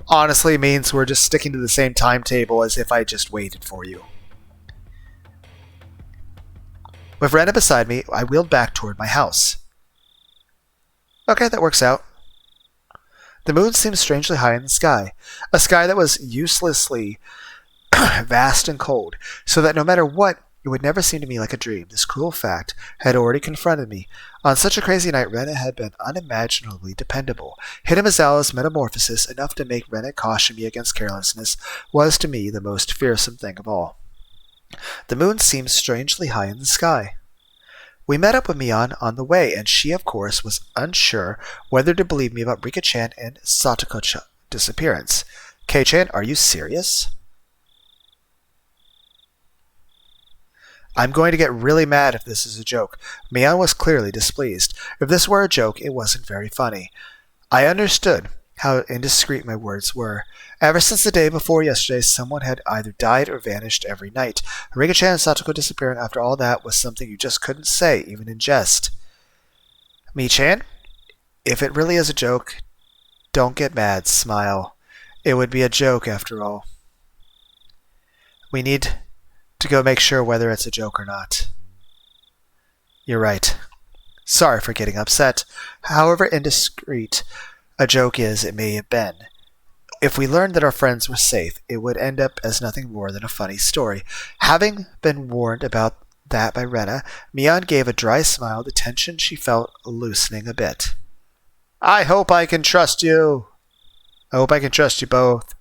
honestly means we're just sticking to the same timetable as if I just waited for you. With Rena beside me, I wheeled back toward my house. Okay, that works out. The moon seemed strangely high in the sky, a sky that was uselessly vast and cold, so that no matter what, it would never seem to me like a dream. This cruel fact had already confronted me. On such a crazy night, Rena had been unimaginably dependable. Hinamizawa's metamorphosis, enough to make Rena caution me against carelessness, was to me the most fearsome thing of all. The moon seemed strangely high in the sky. We met up with Mian on the way, and she, of course, was unsure whether to believe me about Rika-chan and Satoko's disappearance. Kei-chan, are you serious? I'm going to get really mad if this is a joke. Mian was clearly displeased. If this were a joke, it wasn't very funny. I understood how indiscreet my words were. Ever since the day before yesterday, someone had either died or vanished every night. Rika-chan and Satoko disappearing after all that was something you just couldn't say, even in jest. Mi-chan, if it really is a joke, don't get mad, smile. It would be a joke after all. We need to go make sure whether it's a joke or not. You're right. Sorry for getting upset. However indiscreet a joke is, it may have been. If we learned that our friends were safe, it would end up as nothing more than a funny story. Having been warned about that by Rena, Mian gave a dry smile, the tension she felt loosening a bit. I hope I can trust you. I hope I can trust you both.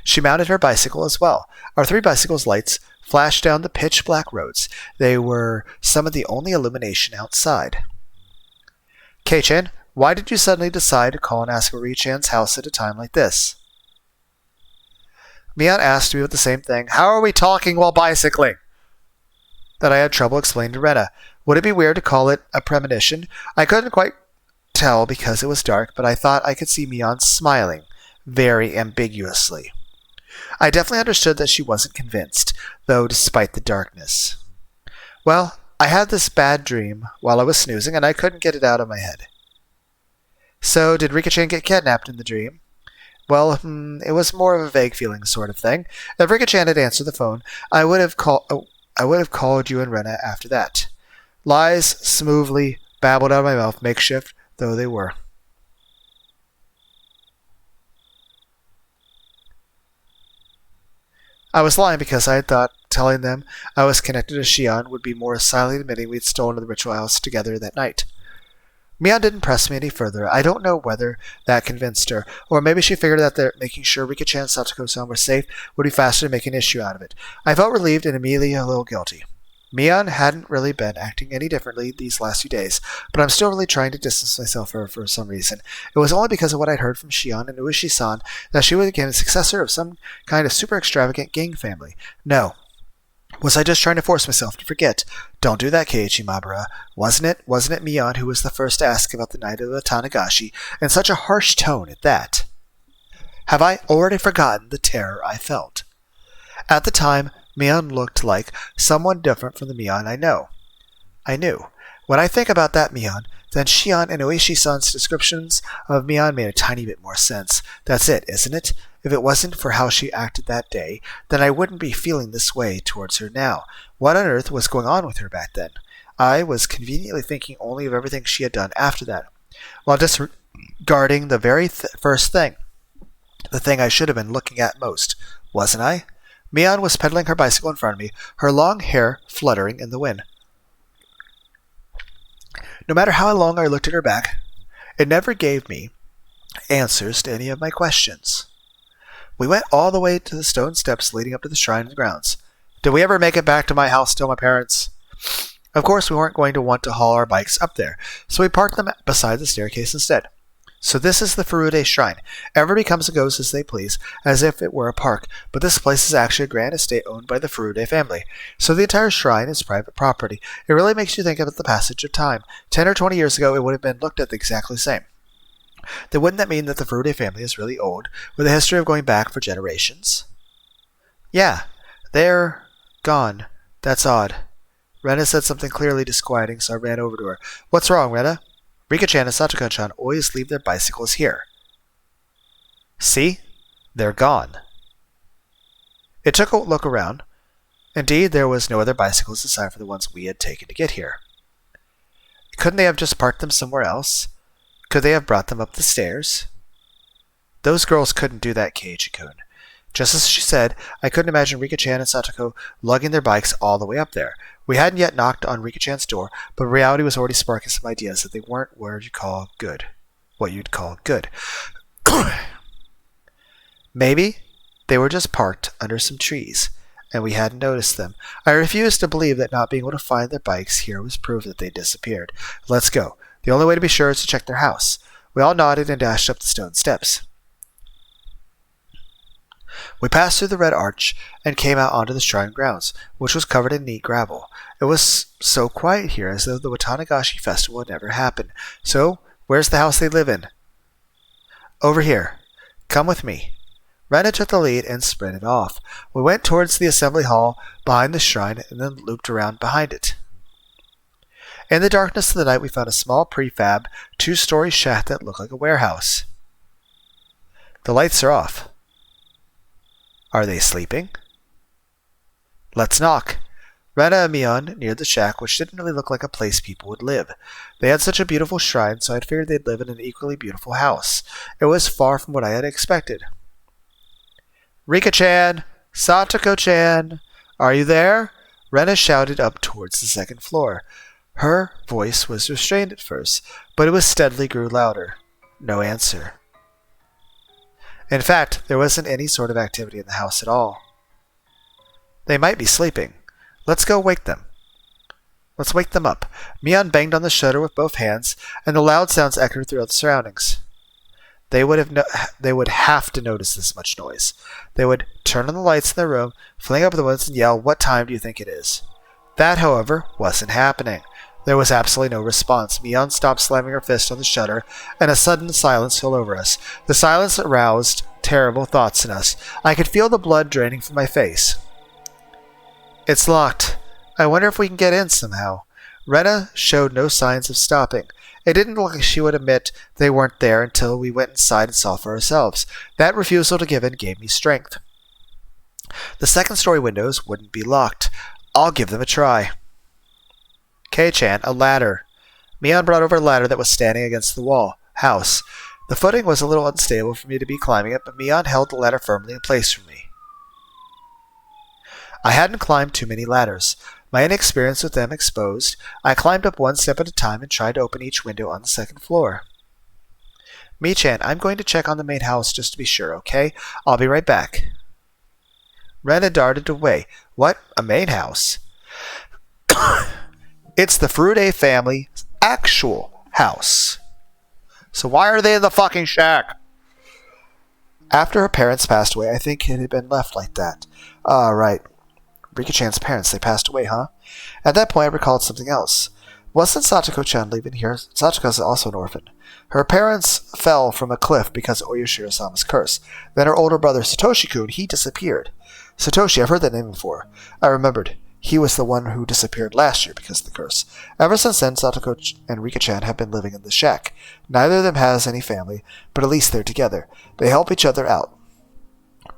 She mounted her bicycle as well. Our 3 bicycles' lights flashed down the pitch-black roads. They were some of the only illumination outside. Kei-chan, why did you suddenly decide to call and ask for Rika-chan's house at a time like this? Mian asked me with the same thing. How are we talking while bicycling? That I had trouble explaining to Rena. Would it be weird to call it a premonition? I couldn't quite tell because it was dark, but I thought I could see Mian smiling, very ambiguously. I definitely understood that she wasn't convinced, though despite the darkness. Well, I had this bad dream while I was snoozing, and I couldn't get it out of my head. So, did Rika-chan get kidnapped in the dream? Well, it was more of a vague feeling sort of thing. If Rika-chan had answered the phone, I would have called you and Rena after that. Lies smoothly babbled out of my mouth, makeshift though they were. I was lying because I had thought telling them I was connected to Shion would be more silently admitting we'd stolen the ritual house together that night. Mion didn't press me any further. I don't know whether that convinced her, or maybe she figured that making sure Rika-chan and Satoko-san were safe would be faster than making an issue out of it. I felt relieved and immediately a little guilty. Mion hadn't really been acting any differently these last few days, but I'm still really trying to distance myself from her for some reason. It was only because of what I'd heard from Shion and Ueshi-san that she would become a successor of some kind of super extravagant gang family. No. Was I just trying to force myself to forget? Don't do that, Keiichi Mabura. Wasn't it Mion who was the first to ask about the night of the Tanagashi, in such a harsh tone at that? Have I already forgotten the terror I felt? At the time, Mion looked like someone different from the Mion I knew. When I think about that Mion, then Shion and Ueshi-san's descriptions of Mion made a tiny bit more sense. That's it, isn't it? If it wasn't for how she acted that day, then I wouldn't be feeling this way towards her now. What on earth was going on with her back then? I was conveniently thinking only of everything she had done after that, while disregarding the very first thing, the thing I should have been looking at most, wasn't I? Mion was pedaling her bicycle in front of me, her long hair fluttering in the wind. No matter how long I looked at her back, it never gave me answers to any of my questions. We went all the way to the stone steps leading up to the shrine and grounds. Did we ever make it back to my house to my parents? Of course, we weren't going to want to haul our bikes up there, so we parked them beside the staircase instead. So this is the Furude Shrine. Everybody comes and goes as they please, as if it were a park, but this place is actually a grand estate owned by the Furude family. So the entire shrine is private property. It really makes you think about the passage of time. 10 or 20 years ago, it would have been looked at exactly the same. Then wouldn't that mean that the Furude family is really old, with a history of going back for generations? Yeah, they're gone. That's odd. Rena said something clearly disquieting, so I ran over to her. What's wrong, Rena? Rika-chan and Satoko-chan always leave their bicycles here. See? They're gone. It took a look around. Indeed, there was no other bicycles aside from the ones we had taken to get here. Couldn't they have just parked them somewhere else? Could they have brought them up the stairs? Those girls couldn't do that, Keiichi-kun. Just as she said, I couldn't imagine Rika-chan and Satoko lugging their bikes all the way up there. We hadn't yet knocked on Rika-chan's door, but reality was already sparking some ideas that they weren't what you'd call good. Maybe they were just parked under some trees, and we hadn't noticed them. I refused to believe that not being able to find their bikes here was proof that they disappeared. Let's go. The only way to be sure is to check their house. We all nodded and dashed up the stone steps. We passed through the red arch and came out onto the shrine grounds, which was covered in neat gravel. It was so quiet here, as though the Watanagashi festival had never happened. So, where's the house they live in? Over here. Come with me. Rena took the lead and sprinted off. We went towards the assembly hall behind the shrine and then looped around behind it. In the darkness of the night, we found a small prefab, 2-story shack that looked like a warehouse. The lights are off. Are they sleeping? Let's knock. Rena and Mion neared the shack, which didn't really look like a place people would live. They had such a beautiful shrine, so I'd figured they'd live in an equally beautiful house. It was far from what I had expected. Rika-chan! Satoko-chan! Are you there? Rena shouted up towards the second floor. Her voice was restrained at first, but it steadily grew louder. No answer. In fact, there wasn't any sort of activity in the house at all. They might be sleeping. Let's go wake them. Let's wake them up. Mion banged on the shutter with both hands, and the loud sounds echoed throughout the surroundings. They would have to notice this much noise. They would turn on the lights in their room, fling up the windows, and yell, "What time do you think it is?" That, however, wasn't happening. There was absolutely no response. Mion stopped slamming her fist on the shutter, and a sudden silence fell over us. The silence aroused terrible thoughts in us. I could feel the blood draining from my face. It's locked. I wonder if we can get in somehow. Rena showed no signs of stopping. It didn't look like she would admit they weren't there until we went inside and saw for ourselves. That refusal to give in gave me strength. The second-story windows wouldn't be locked. I'll give them a try. Kei-chan, a ladder. Mion brought over a ladder that was standing against the house. The footing was a little unstable for me to be climbing it, but Mion held the ladder firmly in place for me. I hadn't climbed too many ladders. My inexperience with them exposed, I climbed up one step at a time and tried to open each window on the second floor. Mi-chan, I'm going to check on the main house just to be sure, okay? I'll be right back. Rena darted away. What? A main house? It's the Furude family's actual house. So why are they in the fucking shack? After her parents passed away, I think it had been left like that. Right. Rika-chan's parents, they passed away, huh? At that point, I recalled something else. Wasn't Satoko-chan leaving here? Satoko's also an orphan. Her parents fell from a cliff because of Oyashiro-sama's curse. Then her older brother, Satoshi-kun, he disappeared. Satoshi, I've heard that name before. I remembered. He was the one who disappeared last year because of the curse. Ever since then, Satoko and Rika-chan have been living in the shack. Neither of them has any family, but at least they're together. They help each other out.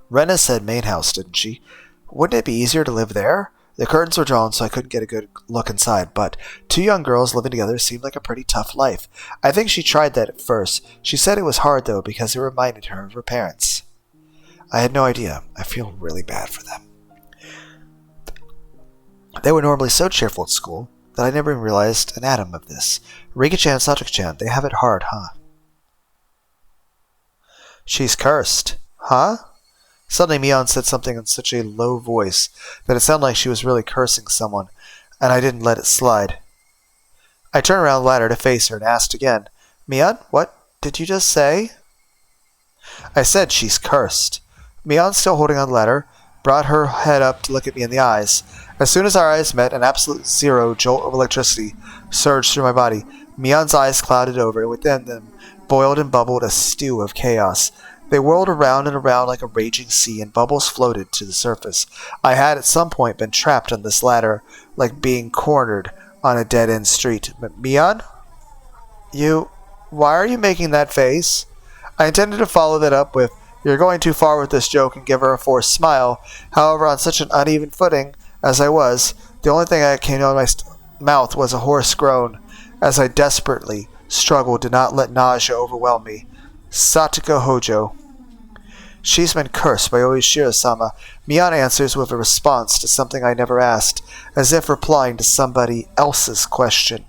Rena said main house, didn't she? Wouldn't it be easier to live there? The curtains were drawn so I couldn't get a good look inside, but two young girls living together seemed like a pretty tough life. I think she tried that at first. She said it was hard, though, because it reminded her of her parents. I had no idea. I feel really bad for them. They were normally so cheerful at school that I never even realized an atom of this. Rika-chan and Satoko-chan, they have it hard, huh? She's cursed. Huh? Suddenly Mion said something in such a low voice that it sounded like she was really cursing someone, and I didn't let it slide. I turned around the ladder to face her and asked again, Mion, what did you just say? I said she's cursed. Mion, still holding on the ladder, brought her head up to look at me in the eyes. As soon as our eyes met, an absolute zero jolt of electricity surged through my body. Mion's eyes clouded over, and within them boiled and bubbled a stew of chaos. They whirled around and around like a raging sea, and bubbles floated to the surface. I had at some point been trapped on this ladder, like being cornered on a dead-end street. Mion? Why are you making that face? I intended to follow that up with, you're going too far with this joke, and give her a forced smile. However, on such an uneven footing as I was, the only thing that came out of my mouth was a hoarse groan, as I desperately struggled to not let nausea overwhelm me. Satoko Hojo. She's been cursed by Oyashiro-sama. Mion answers with a response to something I never asked, as if replying to somebody else's question.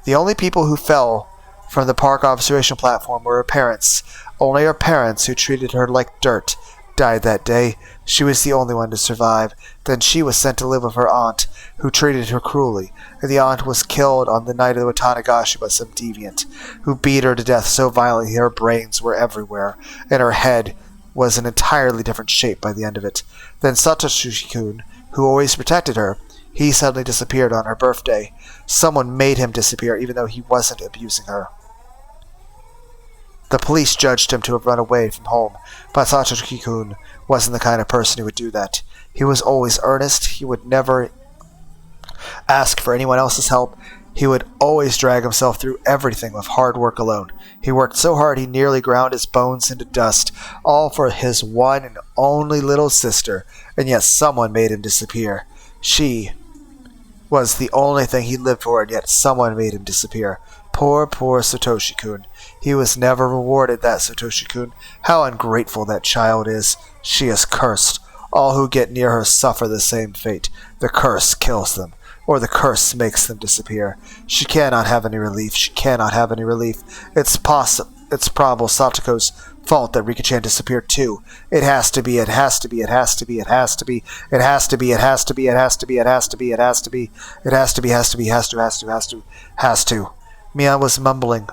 The only people who fell from the park observation platform were her parents. Only her parents, who treated her like dirt, died that day. She was the only one to survive. Then she was sent to live with her aunt, who treated her cruelly. And the aunt was killed on the night of the Watanagashi by some deviant, who beat her to death so violently her brains were everywhere, and her head was an entirely different shape by the end of it. Then Satoshi-kun, who always protected her, he suddenly disappeared on her birthday. Someone made him disappear, even though he wasn't abusing her. The police judged him to have run away from home, but Satoshi-kun wasn't the kind of person who would do that. He was always earnest. He would never ask for anyone else's help. He would always drag himself through everything with hard work alone. He worked so hard he nearly ground his bones into dust, all for his one and only little sister, and yet someone made him disappear. She was the only thing he lived for, and yet someone made him disappear. Poor Satoshi-kun. He was never rewarded, that Satoshi-kun. How ungrateful that child is. She is cursed. All who get near her suffer the same fate. The curse kills them, or the curse makes them disappear. She cannot have any relief. She cannot have any relief. It's probable Satoko's fault that Rika-chan disappeared too. It has to be, it has to be, it has to be, it has to be, it has to be, it has to be, it has to be, it has to be, it has to be, it has to be, has to be, has to, has to, has to, has to. Mion was mumbling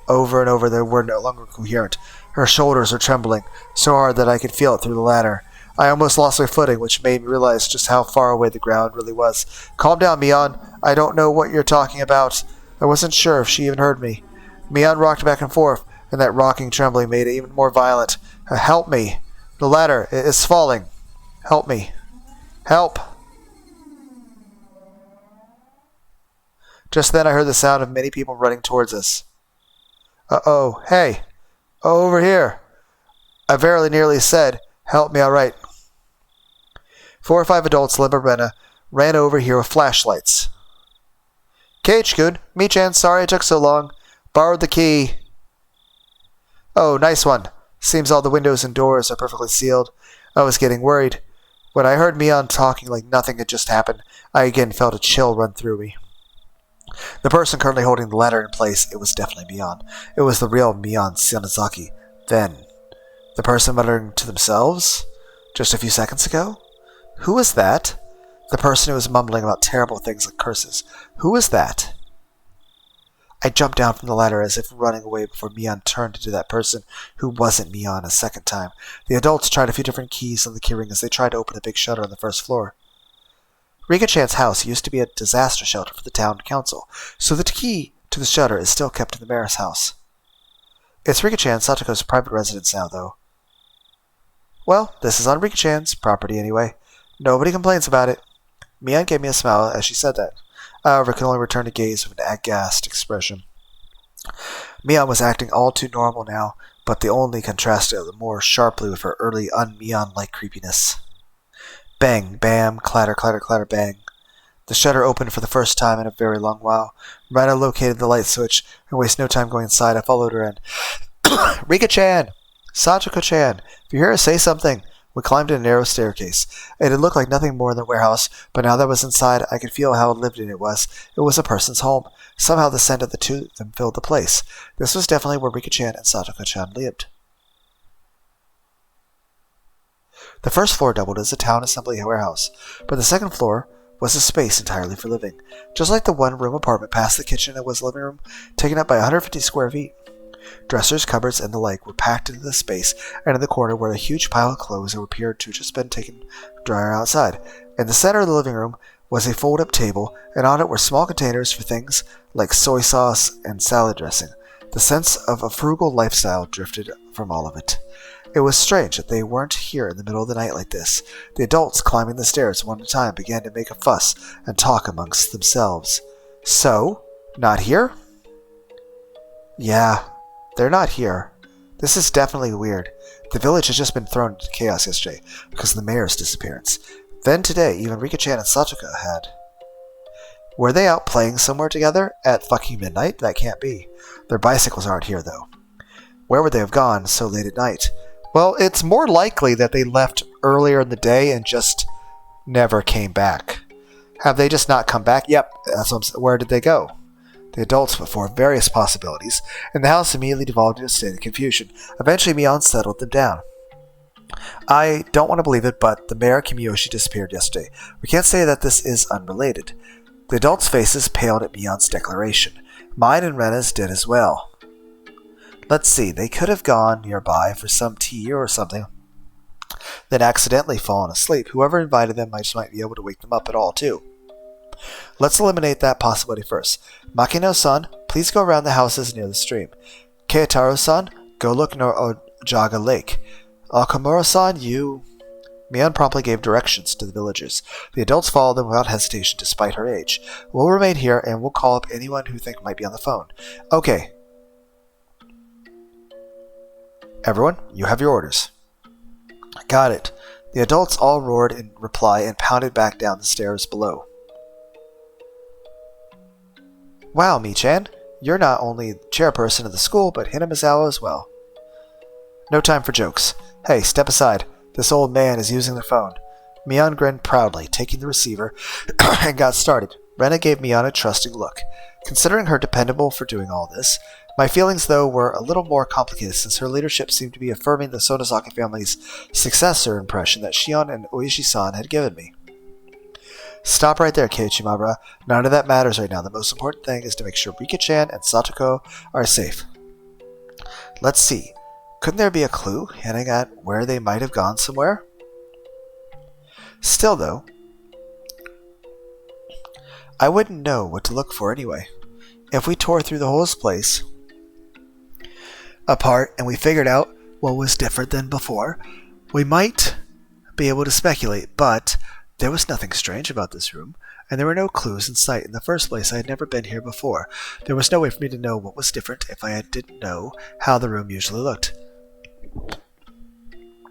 over and over the word no longer coherent. Her shoulders were trembling so hard that I could feel it through the ladder. I almost lost my footing, which made me realize just how far away the ground really was. Calm down, Mion. I don't know what you're talking about. I wasn't sure if she even heard me. Mion rocked back and forth, and that rocking trembling made it even more violent. Help me. The ladder is falling. Help me. Help. Just then I heard the sound of many people running towards us. Uh-oh, hey, over here. I very nearly said, help me, all right. 4 or 5 adults led by Rena ran over here with flashlights. Kage-kun, Mi-chan, sorry it took so long. Borrowed the key. Oh, nice one. Seems all the windows and doors are perfectly sealed. I was getting worried. When I heard Mion talking like nothing had just happened, I again felt a chill run through me. The person currently holding the ladder in place, it was definitely Mion. It was the real Mion Shionazaki. Then, the person muttering to themselves? Just a few seconds ago? Who was that? The person who was mumbling about terrible things like curses. Who was that? I jumped down from the ladder as if running away before Mion turned into that person who wasn't Mion a second time. The adults tried a few different keys on the keyring as they tried to open a big shutter on the first floor. Rika-chan's house used to be a disaster shelter for the town council, so the key to the shutter is still kept in the mayor's house. It's Rika-chan Satoko's private residence now, though. Well, this is on Rika-chan's property anyway. Nobody complains about it. Mion gave me a smile as she said that. I, however, could only return to gaze with an aghast expression. Mion was acting all too normal now, but the only contrasted more sharply with her early un-Mion-like creepiness. Bang, bam, clatter, clatter, clatter, bang. The shutter opened for the first time in a very long while. Rena located the light switch and wasted no time going inside. I followed her in. Rika-chan! Satoko-chan! If you hear her, say something. We climbed in a narrow staircase. It had looked like nothing more than a warehouse, but now that I was inside, I could feel how lived in it was. It was a person's home. Somehow the scent of the two of them filled the place. This was definitely where Rika-chan and Satoko-chan lived. The first floor doubled as a town assembly warehouse, but the second floor was a space entirely for living. Just like the one-room apartment past the kitchen, it was a living room taken up by 150 square feet. Dressers, cupboards, and the like were packed into the space, and in the corner were a huge pile of clothes that appeared to have just been taken to dryer outside. In the center of the living room was a fold-up table, and on it were small containers for things like soy sauce and salad dressing. The sense of a frugal lifestyle drifted from all of it. It was strange that they weren't here in the middle of the night like this. The adults climbing the stairs one at a time began to make a fuss and talk amongst themselves. So, not here? Yeah. They're not here. This is definitely weird. The village has just been thrown into chaos yesterday because of the mayor's disappearance. Then today, even Rika-chan and Satoko had. Were they out playing somewhere together at fucking midnight? That can't be. Their bicycles aren't here, though. Where would they have gone so late at night? Well, it's more likely that they left earlier in the day and just never came back. Have they just not come back? Yep. That's what I'm saying. Where did they go? The adults put forth various possibilities, and the house immediately devolved into a state of confusion. Eventually, Mion settled them down. I don't want to believe it, but the mayor Kimiyoshi disappeared yesterday. We can't say that this is unrelated. The adults' faces paled at Mion's declaration. Mine and Rena's did as well. Let's see, they could have gone nearby for some tea or something, then accidentally fallen asleep. Whoever invited them might be able to wake them up at all, too. Let's eliminate that possibility first. Makino-san, please go around the houses near the stream. Keitaro-san, go look near Ojaga Lake. Akamura-san, you... Mion promptly gave directions to the villagers. The adults followed them without hesitation despite her age. We'll remain here and we'll call up anyone who think might be on the phone. Okay. Everyone, you have your orders. Got it. The adults all roared in reply and pounded back down the stairs below. Wow, Mi-chan, you're not only chairperson of the school, but Hinamizawa as well. No time for jokes. Hey, step aside. This old man is using the phone. Mion grinned proudly, taking the receiver, and got started. Rena gave Mion a trusting look. Considering her dependable for doing all this, my feelings, though, were a little more complicated since her leadership seemed to be affirming the Sonozaki family's successor impression that Shion and Oishi-san had given me. Stop right there, Keiichimabara. None of that matters right now. The most important thing is to make sure Rika-chan and Satoko are safe. Let's see. Couldn't there be a clue hinting at where they might have gone somewhere? Still, though, I wouldn't know what to look for anyway. If we tore through the whole place apart and we figured out what was different than before, we might be able to speculate, but there was nothing strange about this room, and there were no clues in sight. In the first place, I had never been here before. There was no way for me to know what was different if I didn't know how the room usually looked.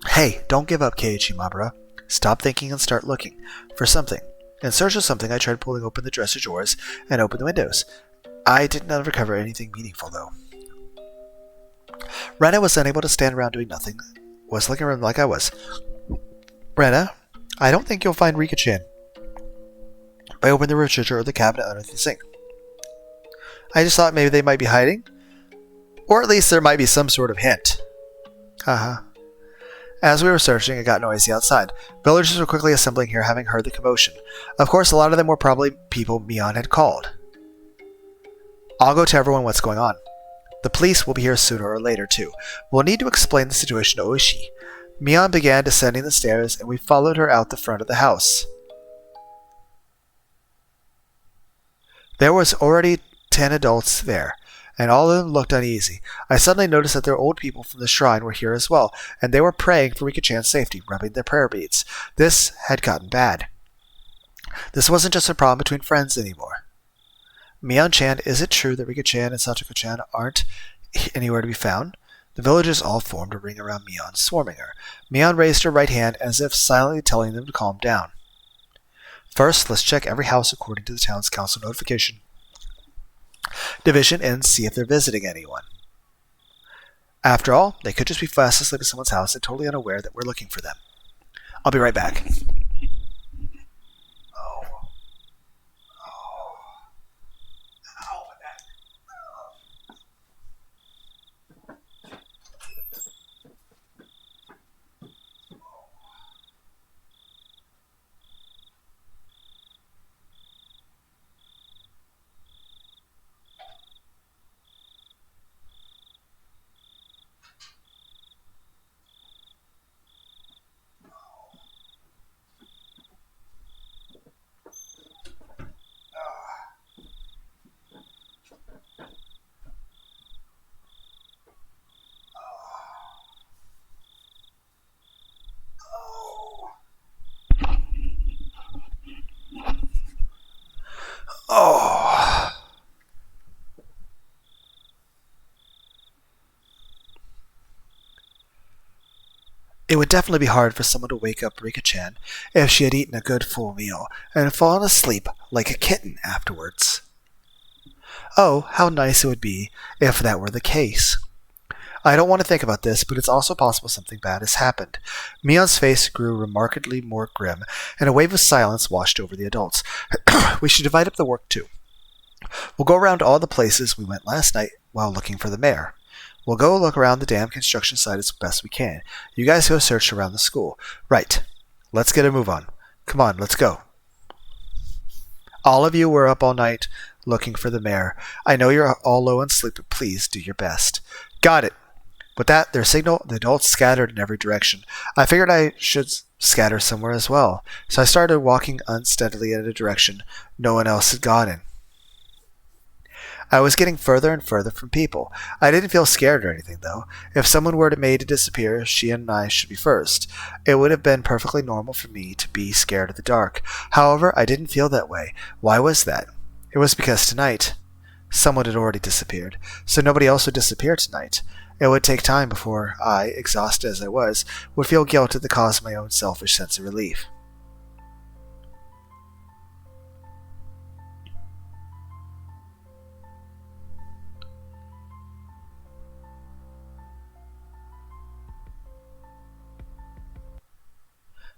Hey, don't give up, Keiichi Mabura. Stop thinking and start looking for something. In search of something, I tried pulling open the dresser drawers and opened the windows. I did not recover anything meaningful, though. Rena was unable to stand around doing nothing, was looking around like I was. Rena, I don't think you'll find Rika-chan. I opened the refrigerator or the cabinet under the sink. I just thought maybe they might be hiding. Or at least there might be some sort of hint. As we were searching, it got noisy outside. Villagers were quickly assembling here, having heard the commotion. Of course, a lot of them were probably people Mion had called. I'll go tell everyone what's going on. The police will be here sooner or later, too. We'll need to explain the situation to Oishi. Mion began descending the stairs, and we followed her out the front of the house. There was already 10 adults there, and all of them looked uneasy. I suddenly noticed that their old people from the shrine were here as well, and they were praying for Rika-chan's safety, rubbing their prayer beads. This had gotten bad. This wasn't just a problem between friends anymore. Mion-chan, is it true that Rika-chan and Satoko-chan aren't anywhere to be found? The villagers all formed a ring around Mion, swarming her. Mion raised her right hand as if silently telling them to calm down. First, let's check every house according to the town's council notification division and see if they're visiting anyone. After all, they could just be fast asleep at someone's house and totally unaware that we're looking for them. I'll be right back. Oh. It would definitely be hard for someone to wake up Rika-chan if she had eaten a good full meal and fallen asleep like a kitten afterwards. Oh, how nice it would be if that were the case. I don't want to think about this, but it's also possible something bad has happened. Mion's face grew remarkably more grim, and a wave of silence washed over the adults. We should divide up the work, too. We'll go around all the places we went last night while looking for the mayor. We'll go look around the damn construction site as best we can. You guys go search around the school. Right. Let's get a move on. Come on, let's go. All of you were up all night looking for the mayor. I know you're all low on sleep, but please do your best. Got it. With that, their signal, the adults scattered in every direction. I figured I should scatter somewhere as well, so I started walking unsteadily in a direction no one else had gone in. I was getting further and further from people. I didn't feel scared or anything, though. If someone were made to disappear, she and I should be first. It would have been perfectly normal for me to be scared of the dark. However, I didn't feel that way. Why was that? It was because tonight, someone had already disappeared, so nobody else would disappear tonight. It would take time before I, exhausted as I was, would feel guilt at the cause of my own selfish sense of relief.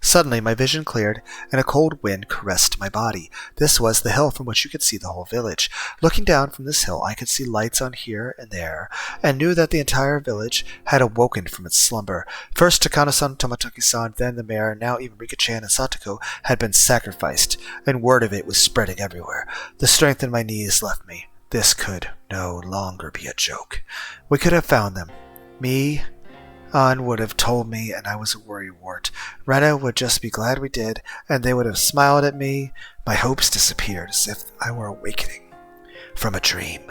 Suddenly, my vision cleared, and a cold wind caressed my body. This was the hill from which you could see the whole village. Looking down from this hill, I could see lights on here and there, and knew that the entire village had awoken from its slumber. First Takano-san, Tomotaki-san, then the mayor, and now even Rika-chan and Satoko had been sacrificed, and word of it was spreading everywhere. The strength in my knees left me. This could no longer be a joke. We could have found them. Me... An would have told me, and I was a worrywart. Rena would just be glad we did, and they would have smiled at me. My hopes disappeared as if I were awakening from a dream.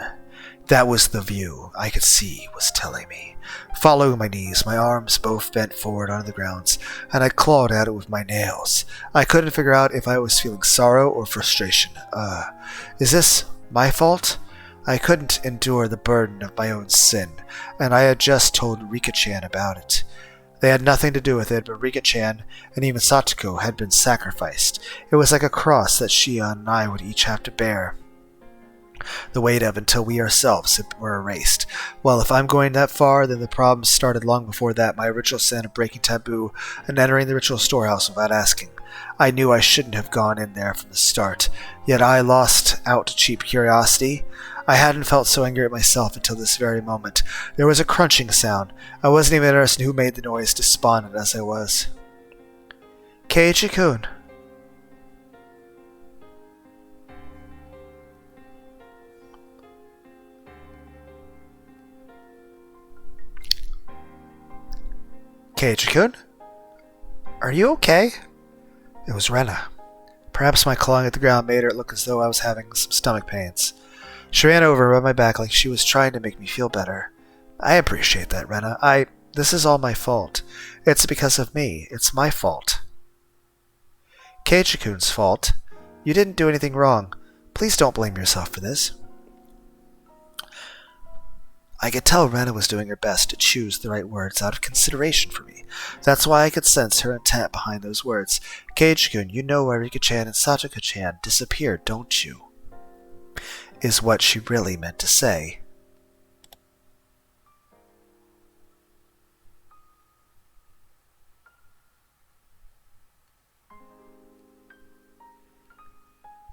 That was the view I could see was telling me. Following my knees, my arms both bent forward onto the ground, and I clawed at it with my nails. I couldn't figure out if I was feeling sorrow or frustration. Is this my fault? I couldn't endure the burden of my own sin, and I had just told Rika-chan about it. They had nothing to do with it, but Rika-chan and even Satoko had been sacrificed. It was like a cross that Shion and I would each have to bear the weight of until we ourselves were erased. Well, if I'm going that far, then the problem started long before that, my ritual sin of breaking taboo and entering the ritual storehouse without asking. I knew I shouldn't have gone in there from the start, yet I lost out to cheap curiosity. I hadn't felt so angry at myself until this very moment. There was a crunching sound. I wasn't even interested in who made the noise, despondent as I was. Keiichi-kun. Keiichi-kun? Are you okay? It was Rena. Perhaps my clawing at the ground made it look as though I was having some stomach pains. She ran over and rubbed my back like she was trying to make me feel better. I appreciate that, Rena. This is all my fault. It's because of me. It's my fault. Keiichi-kun's fault. You didn't do anything wrong. Please don't blame yourself for this. I could tell Rena was doing her best to choose the right words out of consideration for me. That's why I could sense her intent behind those words. Keiichi-kun, you know why Rika-chan and Satoko-chan disappeared, don't you? Is what she really meant to say.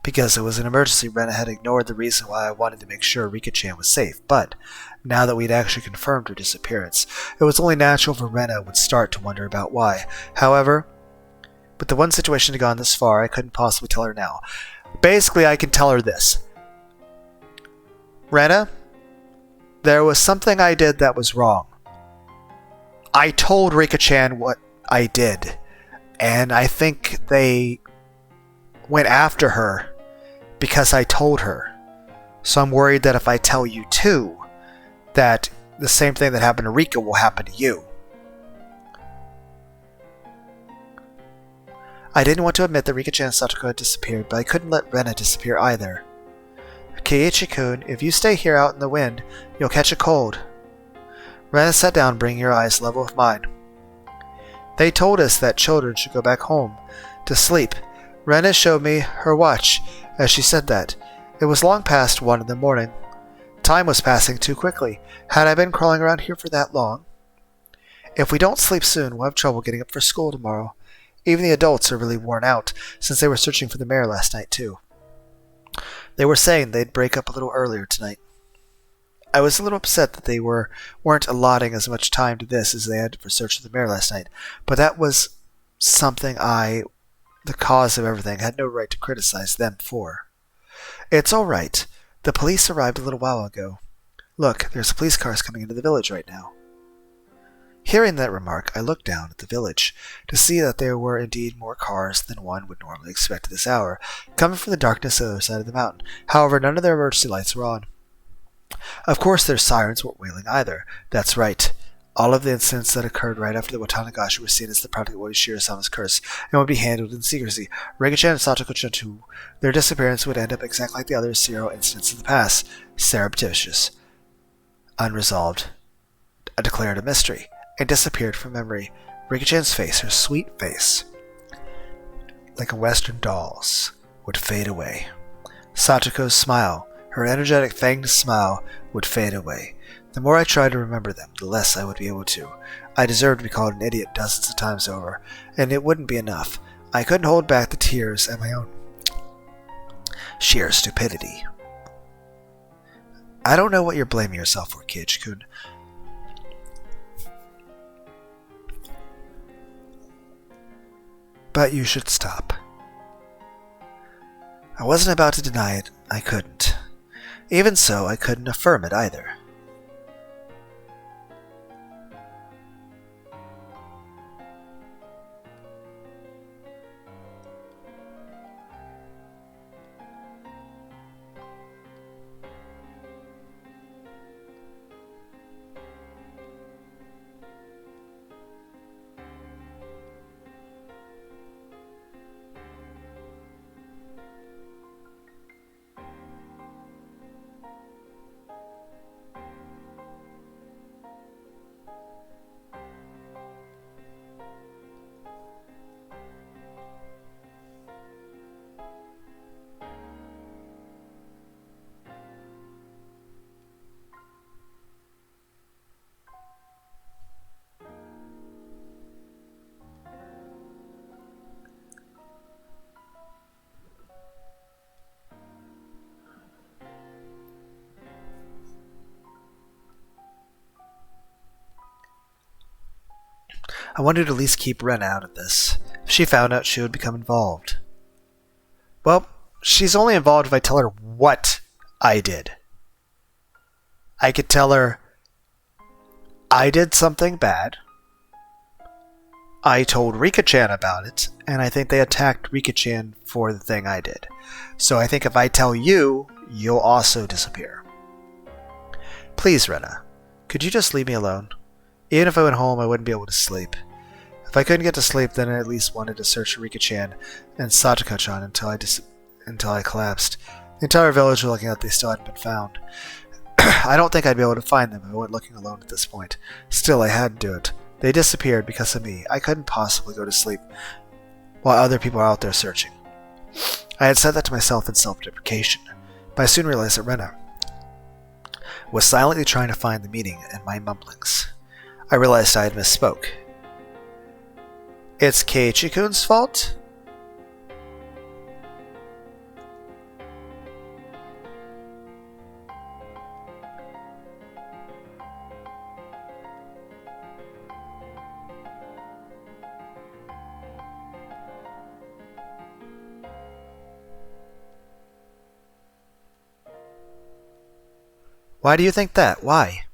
Because it was an emergency, Rena had ignored the reason why I wanted to make sure Rika-chan was safe, but now that we'd actually confirmed her disappearance, it was only natural for Rena would start to wonder about why. However, with the one situation had gone this far, I couldn't possibly tell her now. Basically, I can tell her this. Rena, there was something I did that was wrong. I told Rika-chan what I did, and I think they went after her because I told her. So I'm worried that if I tell you too, that the same thing that happened to Rika will happen to you. I didn't want to admit that Rika-chan and Satoko had disappeared, but I couldn't let Rena disappear either. Keiichi-kun, if you stay here out in the wind, you'll catch a cold. Rena sat down, bringing her eyes level with mine. They told us that children should go back home to sleep. Rena showed me her watch as she said that. It was long past 1 in the morning. Time was passing too quickly. Had I been crawling around here for that long? If we don't sleep soon, we'll have trouble getting up for school tomorrow. Even the adults are really worn out, since they were searching for the mayor last night, too. They were saying they'd break up a little earlier tonight. I was a little upset that they weren't allotting as much time to this as they had for search of the mayor last night, but that was something the cause of everything, had no right to criticize them for. It's all right. The police arrived a little while ago. Look, there's police cars coming into the village right now. Hearing that remark, I looked down at the village to see that there were indeed more cars than one would normally expect at this hour, coming from the darkness on the other side of the mountain. However, none of their emergency lights were on. Of course, their sirens weren't wailing either. That's right. All of the incidents that occurred right after the Watanagashi were seen as the product of Shirasama's curse and would be handled in secrecy. Rika-chan and Satoko-chan too. Their disappearance would end up exactly like the other 0 incidents of the past. Surreptitious. Unresolved. Declared a mystery. And disappeared from memory. Rika-chan's face, her sweet face, like a Western doll's, would fade away. Satoko's smile, her energetic fanged smile, would fade away. The more I tried to remember them, the less I would be able to. I deserved to be called an idiot dozens of times over, and it wouldn't be enough. I couldn't hold back the tears at my own sheer stupidity. I don't know what you're blaming yourself for, Keiichi-kun. But you should stop. I wasn't about to deny it. I couldn't. Even so, I couldn't affirm it either. I wanted to at least keep Rena out of this. If she found out, she would become involved. Well, she's only involved if I tell her what I did. I could tell her I did something bad. I told Rika-chan about it, and I think they attacked Rika-chan for the thing I did. So I think if I tell you, you'll also disappear. Please, Rena, could you just leave me alone? Even if I went home, I wouldn't be able to sleep. If I couldn't get to sleep, then I at least wanted to search Rika-chan and Satoko-chan until I collapsed. The entire village were looking out, they still hadn't been found. I don't think I'd be able to find them if I went looking alone at this point. Still, I had to do it. They disappeared because of me. I couldn't possibly go to sleep while other people are out there searching. I had said that to myself in self-deprecation, but I soon realized that Rena was silently trying to find the meaning in my mumblings. I realized I had misspoke. It's Keiichi-kun's fault? Why do you think that? Why?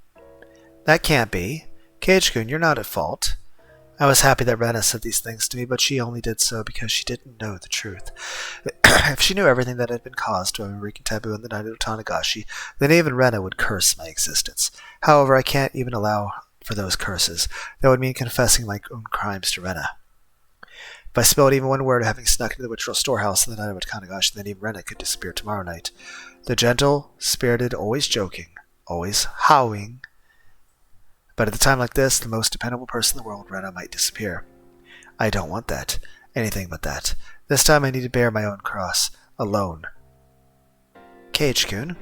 That can't be. Keiichi-kun, you're not at fault. I was happy that Rena said these things to me, but she only did so because she didn't know the truth. If she knew everything that had been caused by Rika taboo on the night of Tanagashi, then even Rena would curse my existence. However, I can't even allow for those curses. That would mean confessing my own crimes to Rena. If I spilled even one word of having snuck into the witchful storehouse on the night of Tanagashi, then even Rena could disappear tomorrow night. The gentle, spirited, always joking, always howling. But at a time like this, the most dependable person in the world, Rena, might disappear. I don't want that. Anything but that. This time I need to bear my own cross. Alone. Keiichi-kun,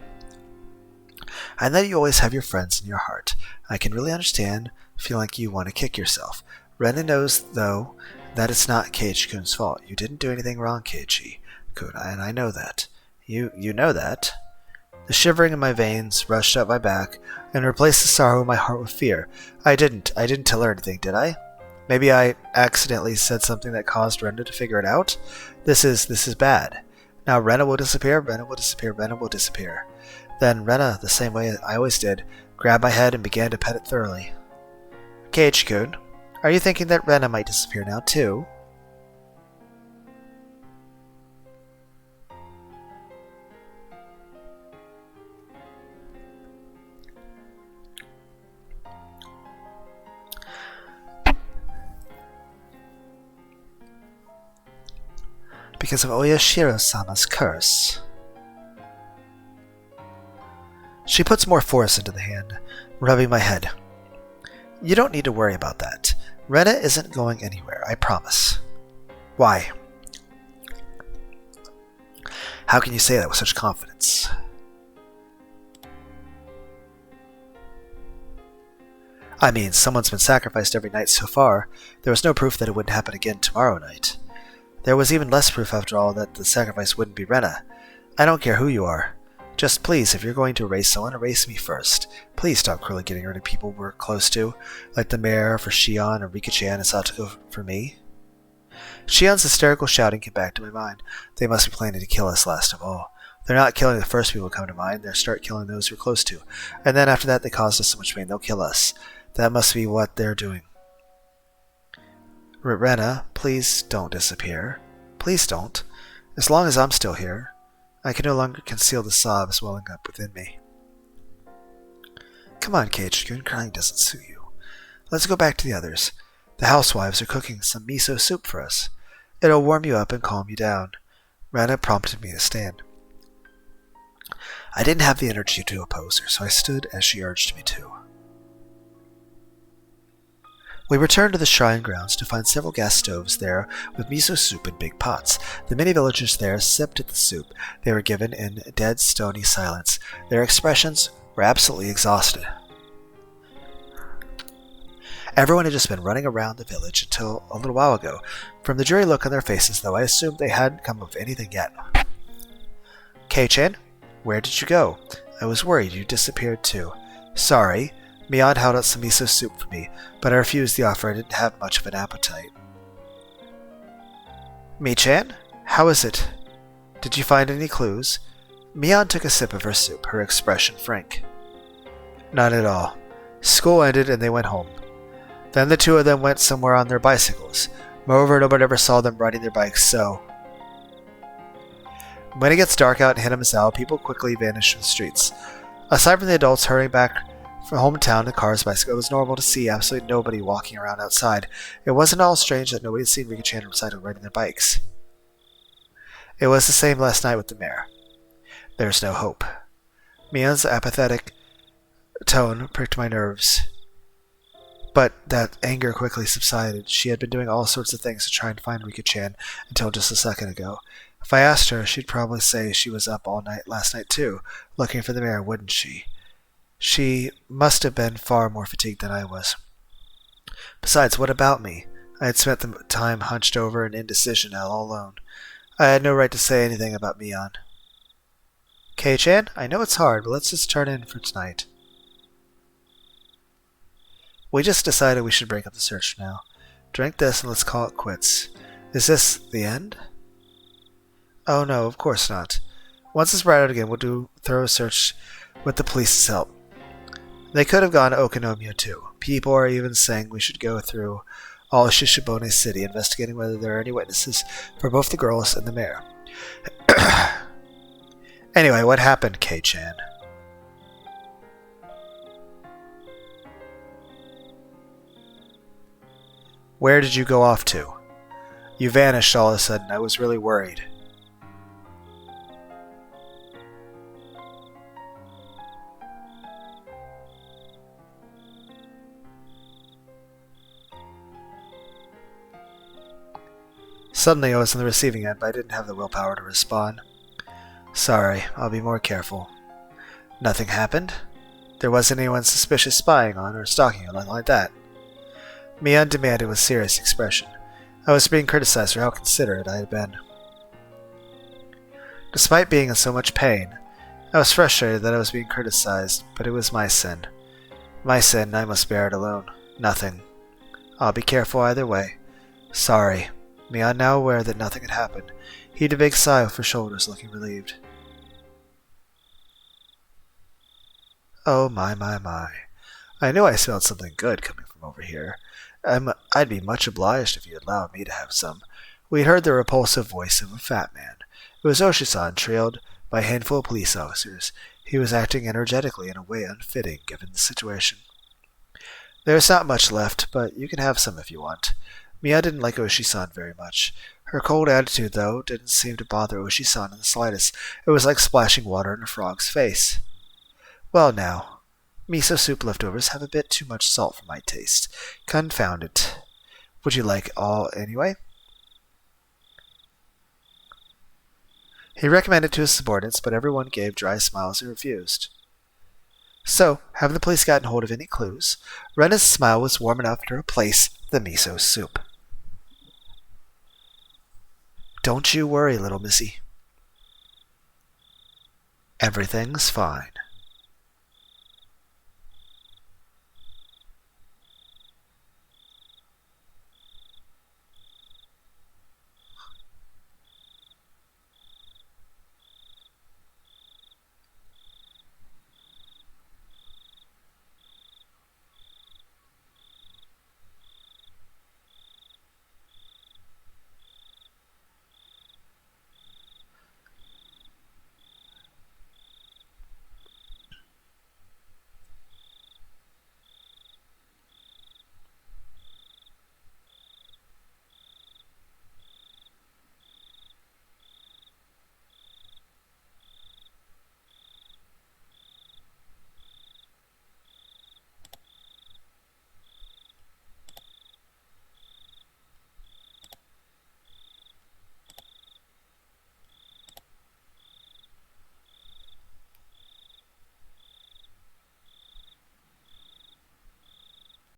I know you always have your friends in your heart. I can really understand feeling like you want to kick yourself. Rena knows, though, that it's not Keiichi-kun's fault. You didn't do anything wrong, Keiichi-kun, and I know that. You know that. The shivering in my veins rushed up my back and replaced the sorrow in my heart with fear. I didn't tell her anything, did I? Maybe I accidentally said something that caused Rena to figure it out? This is bad. Now Rena will disappear, Rena will disappear, Rena will disappear. Then Rena, the same way I always did, grabbed my head and began to pet it thoroughly. Keiichi-kun, are you thinking that Rena might disappear now too? Because of Oyashiro-sama's curse. She puts more force into the hand, rubbing my head. You don't need to worry about that. Rena isn't going anywhere, I promise. Why? How can you say that with such confidence? I mean, someone's been sacrificed every night so far. There was no proof that it wouldn't happen again tomorrow night. There was even less proof, after all, that the sacrifice wouldn't be Rena. I don't care who you are. Just please, if you're going to erase someone, erase me first. Please stop cruelly getting rid of people we're close to, like the mayor for Shion or Rika-chan and Satoko for me. Shion's hysterical shouting came back to my mind. They must be planning to kill us last of all. They're not killing the first people who come to mind, they'll start killing those we're close to. And then after that they caused us so much pain, they'll kill us. That must be what they're doing. Rena, please don't disappear. Please don't. As long as I'm still here, I can no longer conceal the sobs welling up within me. Come on, Keiichi-kun, crying doesn't suit you. Let's go back to the others. The housewives are cooking some miso soup for us. It'll warm you up and calm you down. Rena prompted me to stand. I didn't have the energy to oppose her, so I stood as she urged me to. We returned to the shrine grounds to find several gas stoves there with miso soup in big pots. The many villagers there sipped at the soup. They were given in dead, stony silence. Their expressions were absolutely exhausted. Everyone had just been running around the village until a little while ago. From the dreary look on their faces, though, I assumed they hadn't come up with anything yet. Kei-chan, where did you go? I was worried you disappeared too. Sorry, Mian held out some miso soup for me, but I refused the offer. I didn't have much of an appetite. Mi-chan, how is it? Did you find any clues? Mian took a sip of her soup, her expression frank. Not at all. School ended and they went home. Then the two of them went somewhere on their bicycles. Moreover, nobody ever saw them riding their bikes, so... When it gets dark out in Hinamizawa, people quickly vanish from the streets. Aside from the adults hurrying back from hometown in cars, bicycles, it was normal to see absolutely nobody walking around outside. It wasn't all strange that nobody had seen Rika-chan or Saito riding their bikes. It was the same last night with the mayor. There's no hope. Mian's apathetic tone pricked my nerves. But that anger quickly subsided. She had been doing all sorts of things to try and find Rika-chan until just a second ago. If I asked her, she'd probably say she was up all night last night too, looking for the mayor, wouldn't she? She must have been far more fatigued than I was. Besides, what about me? I had spent the time hunched over in indecision all alone. I had no right to say anything about Mian. Kei-chan, I know it's hard, but let's just turn in for tonight. We just decided we should break up the search for now. Drink this and let's call it quits. Is this the end? Oh no, of course not. Once it's bright out again, we'll do a thorough search with the police's help. They could have gone to Okonomiya too. People are even saying we should go through all Shishibone City, investigating whether there are any witnesses for both the girls and the mayor. Anyway, what happened, Kei-chan? Where did you go off to? You vanished all of a sudden. I was really worried. Suddenly I was on the receiving end, but I didn't have the willpower to respond. Sorry, I'll be more careful. Nothing happened? There wasn't anyone suspicious spying on or stalking or nothing like that. Mian demanded with serious expression. I was being criticized for how considerate I had been. Despite being in so much pain, I was frustrated that I was being criticized, but it was my sin. My sin, and I must bear it alone. Nothing. I'll be careful either way. Sorry. Mian, now aware that nothing had happened, heaved a big sigh off her shoulders, looking relieved. Oh my. I knew I smelled something good coming from over here. I'd be much obliged if you'd allow me to have some. We had heard the repulsive voice of a fat man. It was Oshi-san, trailed by a handful of police officers. He was acting energetically in a way unfitting given the situation. There's not much left, but you can have some if you want. Mia didn't like Oshi-san very much. Her cold attitude, though, didn't seem to bother Oshi-san in the slightest. It was like splashing water in a frog's face. Well now, miso soup leftovers have a bit too much salt for my taste. Confound it. Would you like all anyway? He recommended to his subordinates, but everyone gave dry smiles and refused. So, haven't the police gotten hold of any clues? Rena's smile was warm enough to replace the miso soup. Don't you worry, little missy. Everything's fine.